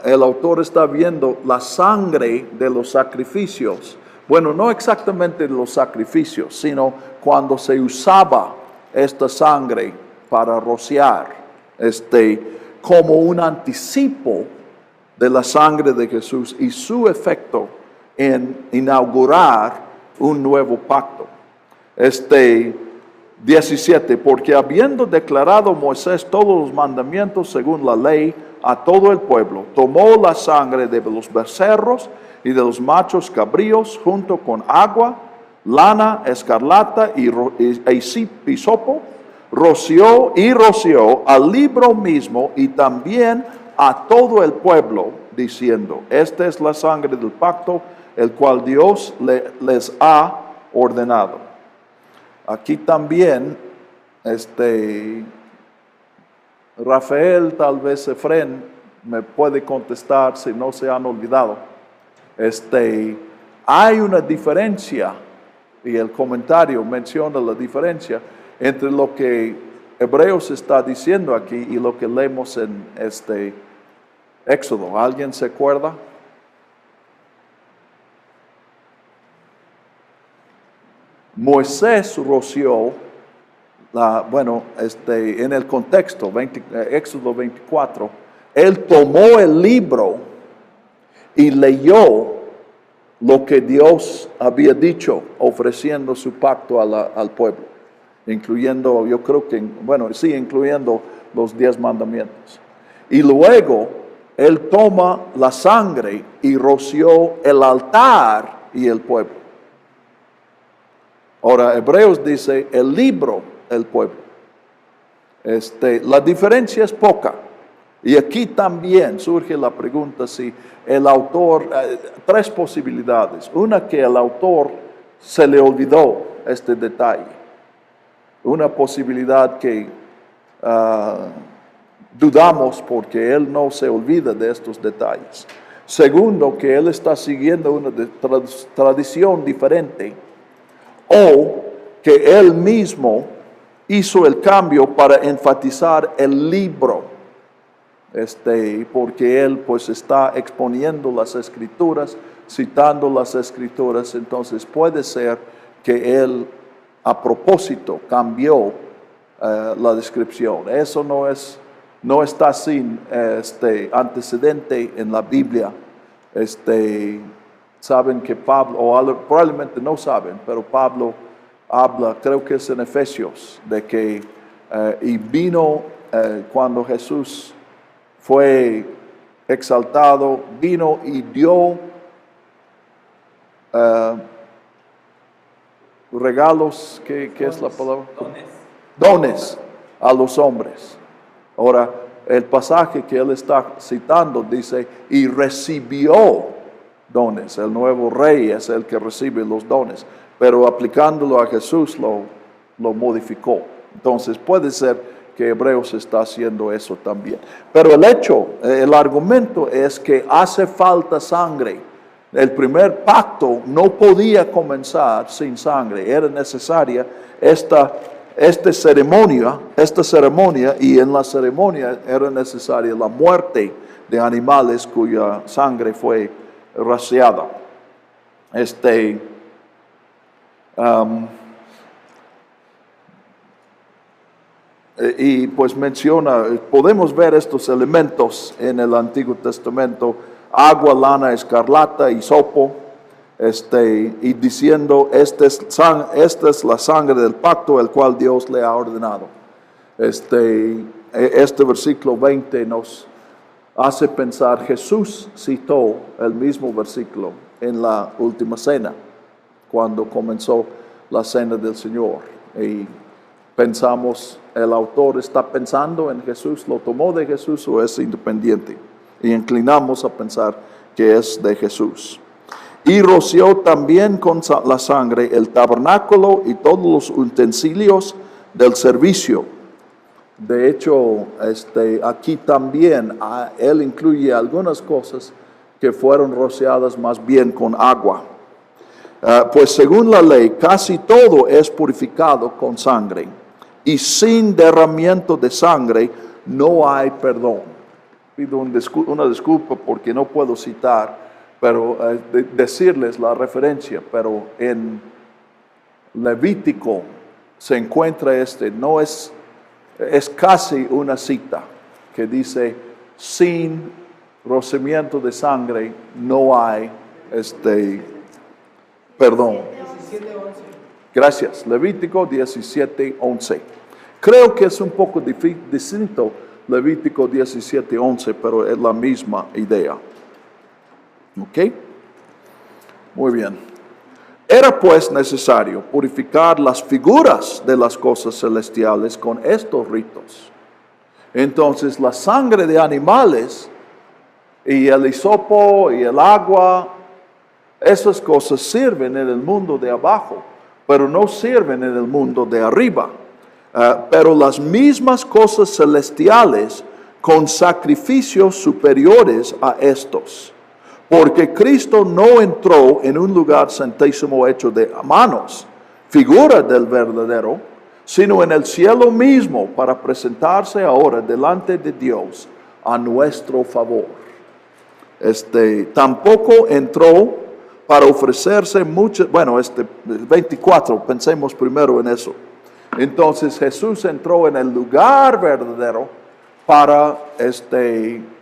el autor está viendo la sangre de los sacrificios. Bueno, no exactamente los sacrificios, sino cuando se usaba esta sangre para rociar, como un anticipo de la sangre de Jesús y su efecto en inaugurar un nuevo pacto. 17, porque habiendo declarado Moisés todos los mandamientos según la ley a todo el pueblo, tomó la sangre de los becerros y de los machos cabríos junto con agua, lana, escarlata y hisopo, roció al libro mismo y también a todo el pueblo, diciendo: esta es la sangre del pacto, el cual Dios les ha ordenado. Aquí también, Rafael, tal vez Efren, me puede contestar si no se han olvidado. Hay una diferencia, y el comentario menciona la diferencia entre lo que Hebreos está diciendo aquí y lo que leemos en Éxodo. ¿Alguien se acuerda? Moisés roció, en el contexto, Éxodo 24, él tomó el libro y leyó lo que Dios había dicho, ofreciendo su pacto al pueblo, incluyendo, yo creo que, incluyendo los 10 mandamientos. Y luego, él toma la sangre y roció el altar y el pueblo. Ahora, Hebreos dice el libro, el pueblo. La diferencia es poca. Y aquí también surge la pregunta si el autor, 3 posibilidades. Una, que el autor se le olvidó este detalle. Una posibilidad que dudamos porque él no se olvida de estos detalles. Segundo, que él está siguiendo una tradición diferente, o que él mismo hizo el cambio para enfatizar el libro, porque él pues está exponiendo las escrituras, citando las escrituras. Entonces puede ser que él a propósito cambió la descripción. Eso no está sin antecedente en la Biblia. Saben que Pablo, o probablemente no saben, pero Pablo habla, creo que es en Efesios, de que y vino cuando Jesús fue exaltado, vino y dio regalos, ¿qué es la palabra? dones a los hombres. Ahora, el pasaje que él está citando dice, y recibió dones. El nuevo rey es el que recibe los dones, pero aplicándolo a Jesús lo modificó. Entonces puede ser que Hebreos está haciendo eso también. Pero el argumento es que hace falta sangre. El primer pacto no podía comenzar sin sangre. Era necesaria esta ceremonia, y en la ceremonia era necesaria la muerte de animales cuya sangre fue rociada. Y pues menciona, podemos ver estos elementos en el Antiguo Testamento: agua, lana, escarlata, hisopo, y diciendo, esta es la sangre del pacto, el cual Dios le ha ordenado. Este versículo 20 nos hace pensar, Jesús citó el mismo versículo en la última cena, cuando comenzó la cena del Señor. Y pensamos, el autor está pensando en Jesús, lo tomó de Jesús o es independiente. Y inclinamos a pensar que es de Jesús. Y roció también con la sangre el tabernáculo y todos los utensilios del servicio. De hecho, aquí también él incluye algunas cosas que fueron rociadas más bien con agua. Pues según la ley, casi todo es purificado con sangre, y sin derramamiento de sangre no hay perdón. Pido una disculpa porque no puedo citar, pero decirles la referencia, pero en Levítico se encuentra no es casi una cita que dice, sin rocimiento de sangre no hay perdón. 17:11. Gracias. Levítico 17:11. Creo que es un poco distinto Levítico 17:11, pero es la misma idea. ¿Ok? Muy bien. Era pues necesario purificar las figuras de las cosas celestiales con estos ritos. Entonces la sangre de animales y el hisopo y el agua, esas cosas sirven en el mundo de abajo, pero no sirven en el mundo de arriba. Pero las mismas cosas celestiales con sacrificios superiores a estos. Porque Cristo no entró en un lugar santísimo hecho de manos, figura del verdadero, sino en el cielo mismo, para presentarse ahora delante de Dios a nuestro favor. Tampoco entró para ofrecerse muchas, 24, pensemos primero en eso. Entonces Jesús entró en el lugar verdadero para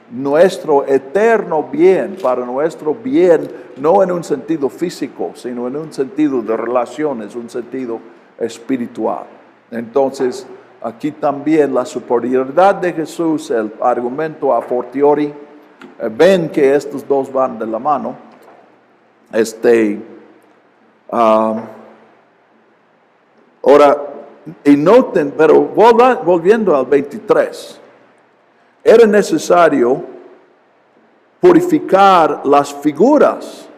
nuestro eterno bien, para nuestro bien, no en un sentido físico, sino en un sentido de relaciones, un sentido espiritual. Entonces, aquí también la superioridad de Jesús, el argumento a fortiori, ven que estos dos van de la mano. Ahora, y noten, pero volviendo al 23, era necesario purificar las figuras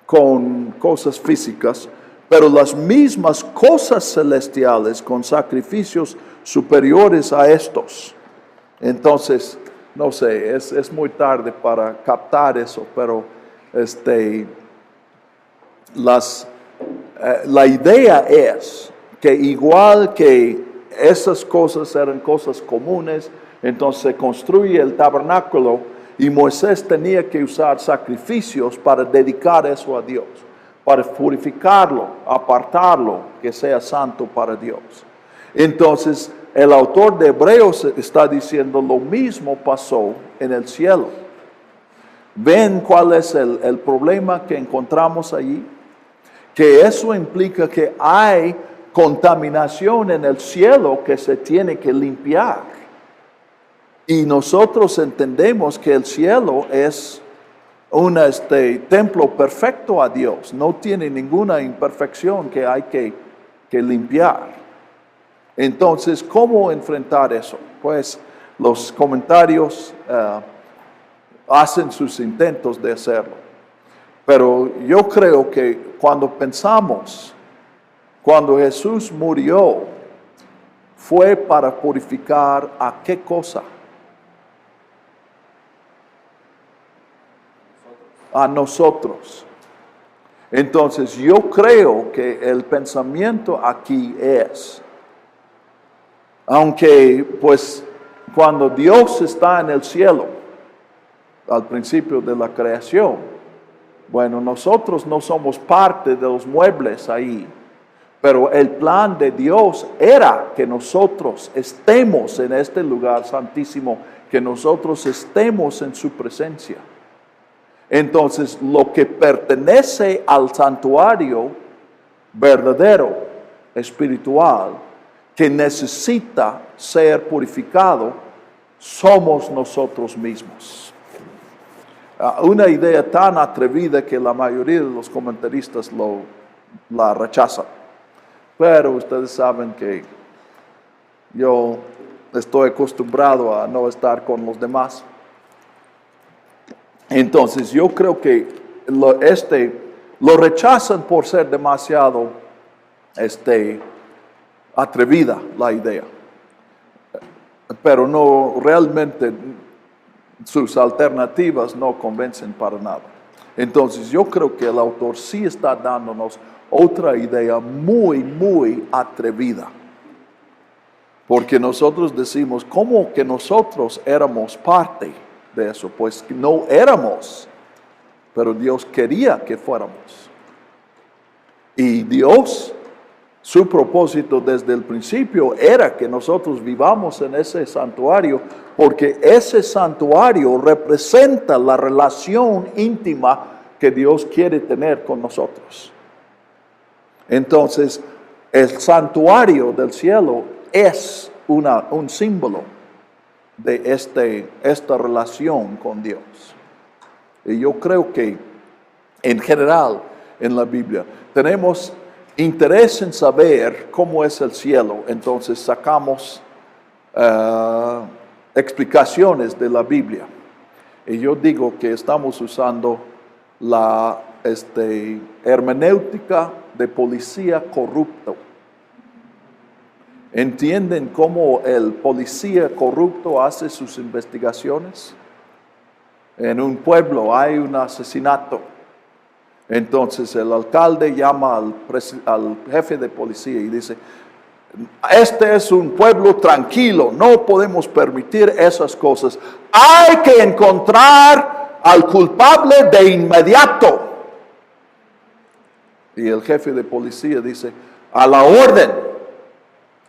con cosas físicas, pero las mismas cosas celestiales con sacrificios superiores a estos. Entonces, no sé, es muy tarde para captar eso, pero la idea es que igual que esas cosas eran cosas comunes, entonces se construye el tabernáculo y Moisés tenía que usar sacrificios para dedicar eso a Dios, para purificarlo, apartarlo, que sea santo para Dios. Entonces, el autor de Hebreos está diciendo lo mismo pasó en el cielo. ¿Ven cuál es el problema que encontramos allí? Que eso implica que hay contaminación en el cielo que se tiene que limpiar. Y nosotros entendemos que el cielo es un templo perfecto a Dios. No tiene ninguna imperfección que hay que limpiar. Entonces, ¿cómo enfrentar eso? Pues los comentarios hacen sus intentos de hacerlo. Pero yo creo que cuando pensamos, cuando Jesús murió, fue para purificar ¿a qué cosa? A nosotros. Entonces yo creo que el pensamiento aquí es, aunque pues cuando Dios está en el cielo, al principio de la creación, bueno, nosotros no somos parte de los muebles ahí, pero el plan de Dios era que nosotros estemos en este lugar santísimo, que nosotros estemos en su presencia. Entonces, lo que pertenece al santuario verdadero, espiritual, que necesita ser purificado, somos nosotros mismos. Una idea tan atrevida que la mayoría de los comentaristas la rechazan. Pero ustedes saben que yo estoy acostumbrado a no estar con los demás. Entonces yo creo que lo rechazan por ser demasiado atrevida la idea. Pero no realmente sus alternativas no convencen para nada. Entonces yo creo que el autor sí está dándonos otra idea muy, muy atrevida. Porque nosotros decimos, ¿cómo que nosotros éramos parte de eso? Pues no éramos, pero Dios quería que fuéramos. Y Dios, su propósito desde el principio era que nosotros vivamos en ese santuario, porque ese santuario representa la relación íntima que Dios quiere tener con nosotros. Entonces, el santuario del cielo es un símbolo de esta relación con Dios. Y yo creo que en general en la Biblia tenemos interés en saber cómo es el cielo, entonces sacamos explicaciones de la Biblia. Y yo digo que estamos usando la hermenéutica de policía corrupto. ¿Entienden cómo el policía corrupto hace sus investigaciones? En un pueblo hay un asesinato. Entonces el alcalde llama al jefe de policía y dice, este es un pueblo tranquilo, no podemos permitir esas cosas. Hay que encontrar al culpable de inmediato. Y el jefe de policía dice, a la orden.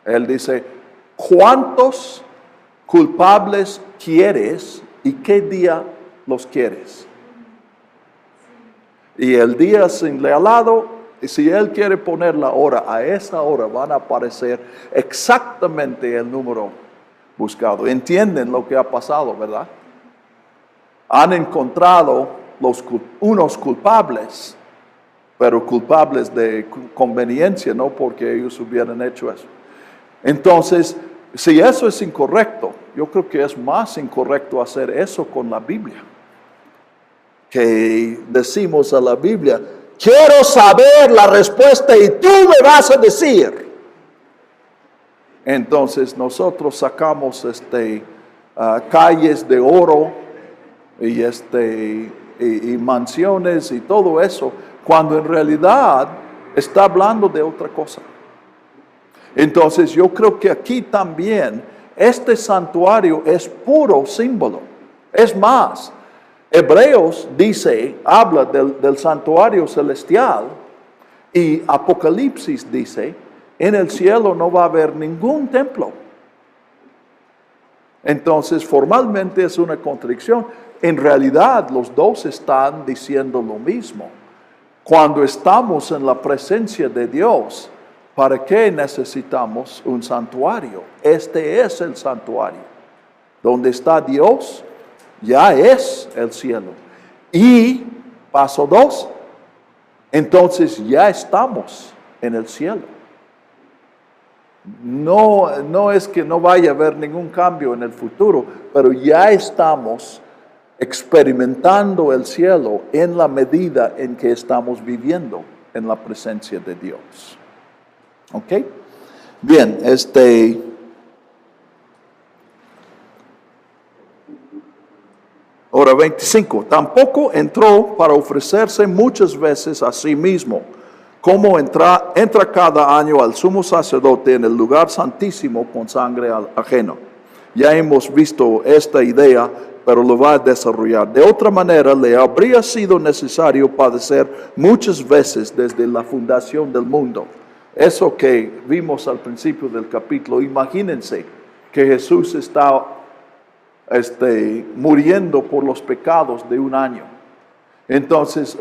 Él dice, ¿cuántos culpables quieres y qué día los quieres? Y el día señalado, si él quiere poner la hora, a esa hora van a aparecer exactamente el número buscado. ¿Entienden lo que ha pasado, verdad? Han encontrado unos culpables, pero culpables de conveniencia, no porque ellos hubieran hecho eso. Entonces, si eso es incorrecto, yo creo que es más incorrecto hacer eso con la Biblia. Que decimos a la Biblia, quiero saber la respuesta y tú me vas a decir. Entonces nosotros sacamos calles de oro y mansiones y todo eso, cuando en realidad está hablando de otra cosa. Entonces yo creo que aquí también este santuario es puro símbolo. Es más, Hebreos habla del santuario celestial y Apocalipsis dice, en el cielo no va a haber ningún templo. Entonces formalmente es una contradicción. En realidad los dos están diciendo lo mismo. Cuando estamos en la presencia de Dios, ¿para qué necesitamos un santuario? Este es el santuario. Donde está Dios, ya es el cielo. Y, paso 2, entonces ya estamos en el cielo. No es que no vaya a haber ningún cambio en el futuro, pero ya estamos experimentando el cielo en la medida en que estamos viviendo en la presencia de Dios. ¿Ok? Bien, Ahora 25. Tampoco entró para ofrecerse muchas veces a sí mismo, como entra cada año al sumo sacerdote en el lugar santísimo con sangre ajena. Ya hemos visto esta idea, pero lo va a desarrollar. De otra manera, le habría sido necesario padecer muchas veces desde la fundación del mundo. Eso que vimos al principio del capítulo, imagínense que Jesús está muriendo por los pecados de un año. Entonces,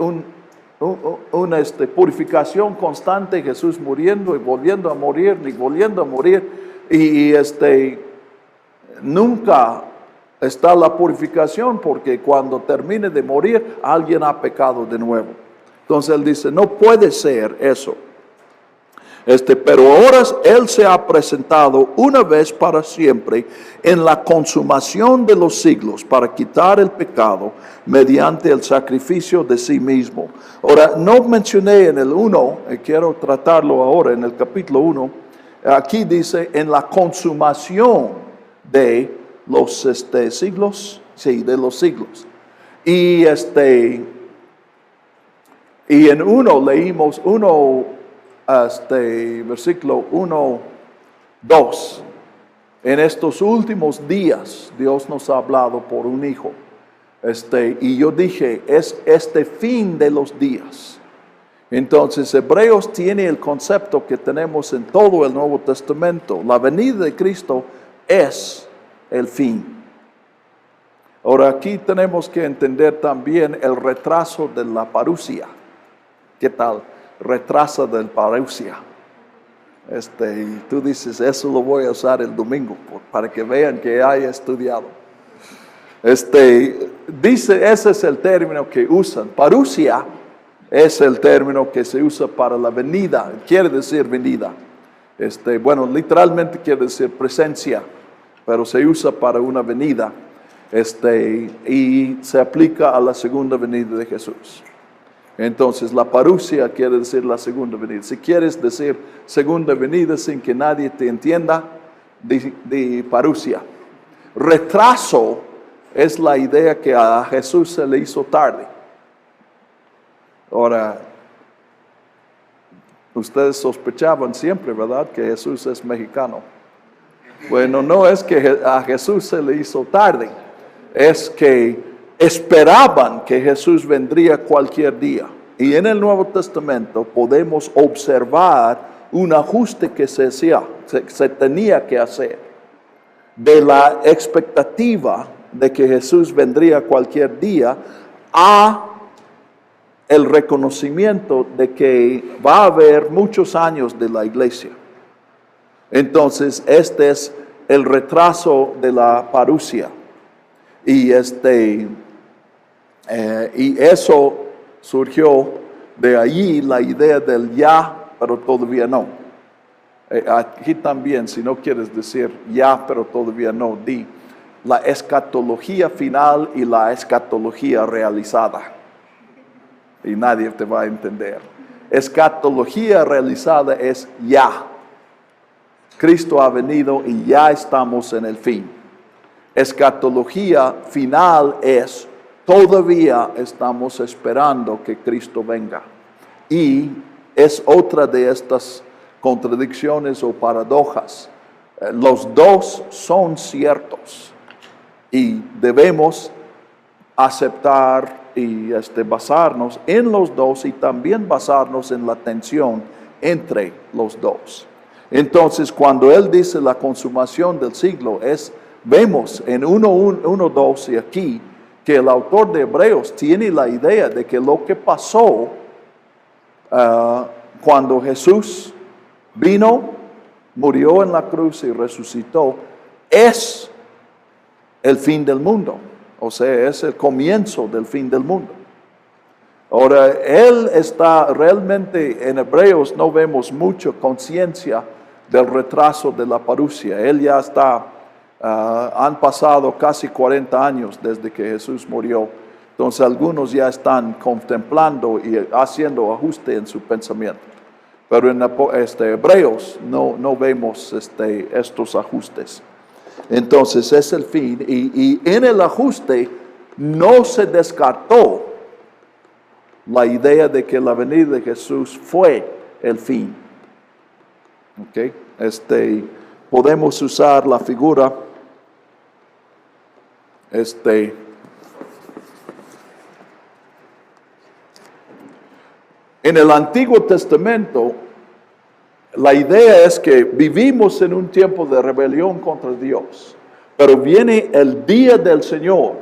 una purificación constante, Jesús muriendo y volviendo a morir, y volviendo a morir, y nunca está la purificación, porque cuando termine de morir, alguien ha pecado de nuevo. Entonces él dice, no puede ser eso. Pero ahora Él se ha presentado una vez para siempre en la consumación de los siglos para quitar el pecado mediante el sacrificio de sí mismo. Ahora, no mencioné en el 1, quiero tratarlo ahora en el capítulo 1, aquí dice en la consumación de los siglos, sí, de los siglos. Y en 1 leímos versículo 1, 2. En estos últimos días Dios nos ha hablado por un hijo. Y yo dije, es este fin de los días. Entonces Hebreos tiene el concepto que tenemos en todo el Nuevo Testamento. La venida de Cristo es el fin. Ahora aquí tenemos que entender también el retraso de la parusia. ¿Qué tal? Retrasa del parusia. Y tú dices, eso lo voy a usar el domingo para que vean que haya estudiado. Dice, ese es el término que usan. Parusia es el término que se usa para la venida, quiere decir venida. Bueno, literalmente quiere decir presencia, pero se usa para una venida. Y se aplica a la segunda venida de Jesús. Entonces, la parusia quiere decir la segunda venida. Si quieres decir segunda venida sin que nadie te entienda, di parusia. Retraso es la idea que a Jesús se le hizo tarde. Ahora, ustedes sospechaban siempre, ¿verdad?, que Jesús es mexicano. Bueno, no es que a Jesús se le hizo tarde, es que esperaban que Jesús vendría cualquier día. Y en el Nuevo Testamento podemos observar un ajuste que se tenía que hacer de la expectativa de que Jesús vendría cualquier día a el reconocimiento de que va a haber muchos años de la iglesia. Entonces, este es el retraso de la parusia. Y eso surgió de allí la idea del ya, pero todavía no. Aquí también, si no quieres decir ya, pero todavía no, di la escatología final y la escatología realizada. Y nadie te va a entender. Escatología realizada es ya. Cristo ha venido y ya estamos en el fin. Escatología final es todavía estamos esperando que Cristo venga. Y es otra de estas contradicciones o paradojas. Los dos son ciertos y debemos aceptar y basarnos en los dos y también basarnos en la tensión entre los dos. Entonces, cuando él dice la consumación del siglo, vemos en 1:2 y aquí que el autor de Hebreos tiene la idea de que lo que pasó cuando Jesús vino, murió en la cruz y resucitó, es el fin del mundo. O sea, es el comienzo del fin del mundo. Ahora, él está realmente, en Hebreos no vemos mucha conciencia del retraso de la parusia. Él ya está, han pasado casi 40 años desde que Jesús murió. Entonces algunos ya están contemplando y haciendo ajuste en su pensamiento. Pero en Hebreos no vemos estos ajustes. Entonces es el fin. Y en el ajuste no se descartó la idea de que la venida de Jesús fue el fin. Okay. Podemos usar la figura en el Antiguo Testamento. La idea es que vivimos en un tiempo de rebelión contra Dios, pero viene el día del Señor,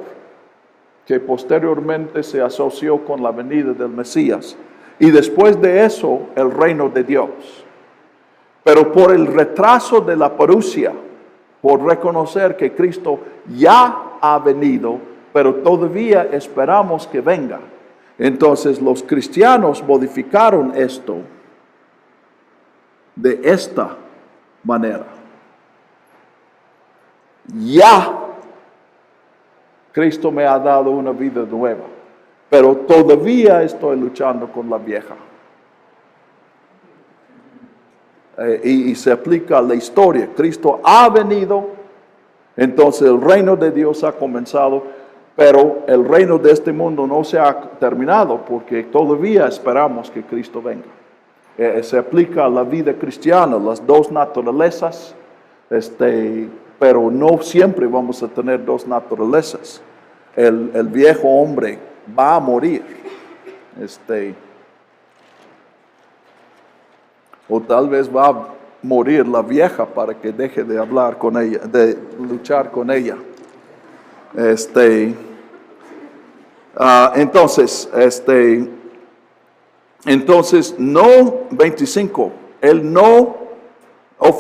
que posteriormente se asoció con la venida del Mesías, y después de eso el reino de Dios. Pero por el retraso de la parusia, por reconocer que Cristo ya ha venido, pero todavía esperamos que venga, entonces los cristianos modificaron esto de esta manera. Ya Cristo me ha dado una vida nueva, pero todavía estoy luchando con la vieja. Y se aplica a la historia. Cristo ha venido, entonces el reino de Dios ha comenzado, pero el reino de este mundo no se ha terminado porque todavía esperamos que Cristo venga. Se aplica a la vida cristiana, las dos naturalezas, pero no siempre vamos a tener dos naturalezas. El viejo hombre va a morir. O tal vez va a morir la vieja para que deje de hablar con ella, de luchar con ella. Entonces, no 25, él no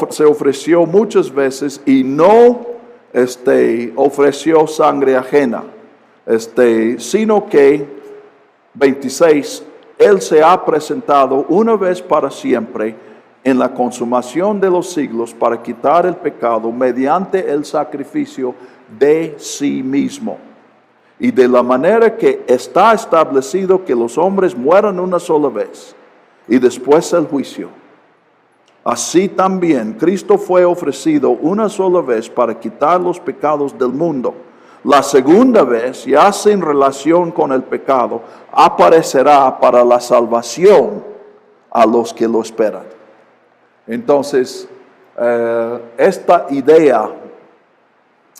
se ofreció muchas veces y no ofreció sangre ajena, sino que 26, él se ha presentado una vez para siempre en la consumación de los siglos para quitar el pecado mediante el sacrificio de sí mismo. Y de la manera que está establecido que los hombres mueran una sola vez y después el juicio, así también Cristo fue ofrecido una sola vez para quitar los pecados del mundo. La segunda vez, ya sin relación con el pecado, aparecerá para la salvación a los que lo esperan. Entonces, esta idea,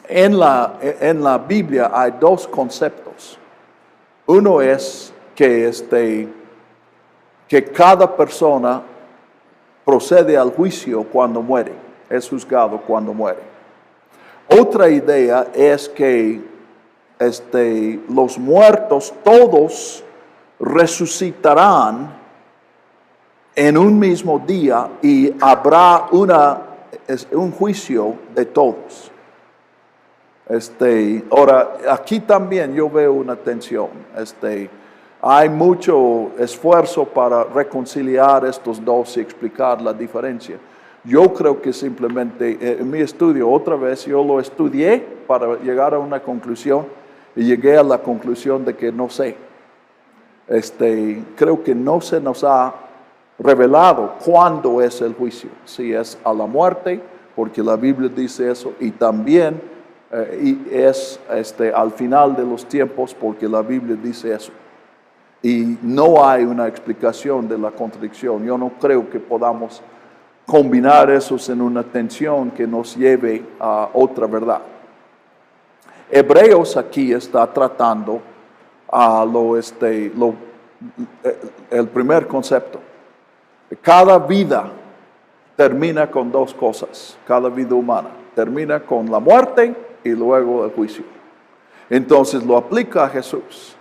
en la Biblia hay dos conceptos. Uno es que cada persona procede al juicio cuando muere, es juzgado cuando muere. Otra idea es que los muertos todos resucitarán en un mismo día y habrá un juicio de todos. Ahora, aquí también yo veo una tensión. Hay mucho esfuerzo para reconciliar estos dos y explicar la diferencia. Yo creo que simplemente en mi estudio, otra vez yo lo estudié para llegar a una conclusión y llegué a la conclusión de que no sé. Creo que no se nos ha revelado cuándo es el juicio. Si es a la muerte, porque la Biblia dice eso, y también y es al final de los tiempos, porque la Biblia dice eso. Y no hay una explicación de la contradicción. Yo no creo que podamos combinar esos en una tensión que nos lleve a otra verdad. Hebreos aquí está tratando a el primer concepto. Cada vida termina con dos cosas, cada vida humana. Termina con la muerte y luego el juicio. Entonces lo aplica a Jesús.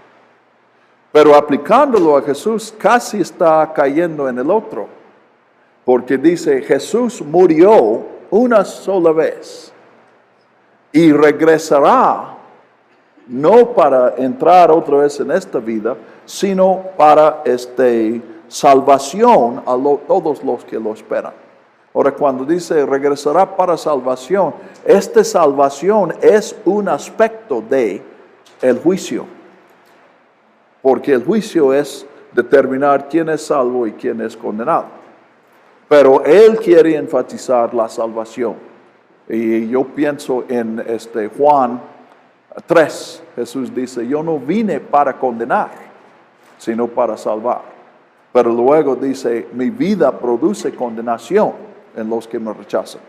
Pero aplicándolo a Jesús casi está cayendo en el otro. Porque dice, Jesús murió una sola vez y regresará no para entrar otra vez en esta vida, sino para salvación a todos los que lo esperan. Ahora, cuando dice regresará para salvación, esta salvación es un aspecto de el juicio. Porque el juicio es determinar quién es salvo y quién es condenado. Pero él quiere enfatizar la salvación. Y yo pienso en Juan 3. Jesús dice, yo no vine para condenar, sino para salvar. Pero luego dice, mi vida produce condenación en los que me rechazan.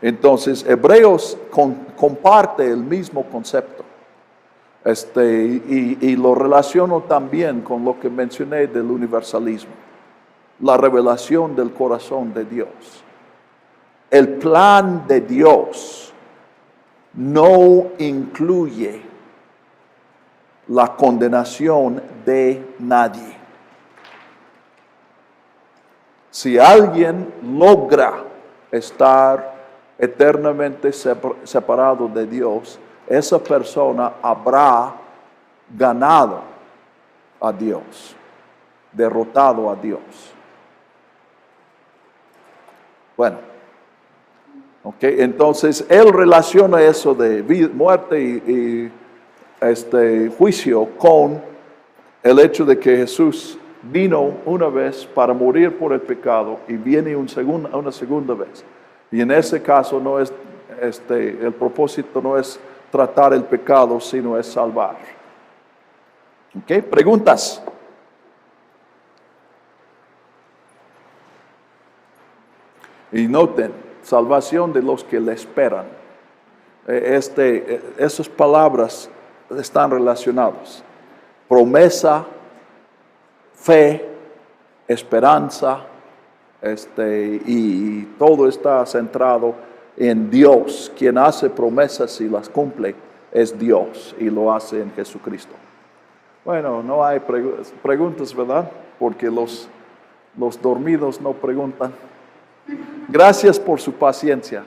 Entonces, Hebreos comparte el mismo concepto. Y lo relaciono también con lo que mencioné del universalismo. La revelación del corazón de Dios. El plan de Dios no incluye la condenación de nadie. Si alguien logra estar eternamente separado de Dios, esa persona habrá ganado a Dios, derrotado a Dios. Bueno, entonces él relaciona eso de vida, muerte y juicio con el hecho de que Jesús vino una vez para morir por el pecado y viene una segunda vez. Y en ese caso no es el propósito no es tratar el pecado, sino es salvar. Preguntas. Y noten, salvación de los que le esperan. Esas palabras están relacionadas. Promesa, fe, esperanza, y todo está centrado en Dios. Quien hace promesas y las cumple es Dios y lo hace en Jesucristo. Bueno, no hay preguntas, ¿verdad? Porque los dormidos no preguntan. Gracias por su paciencia.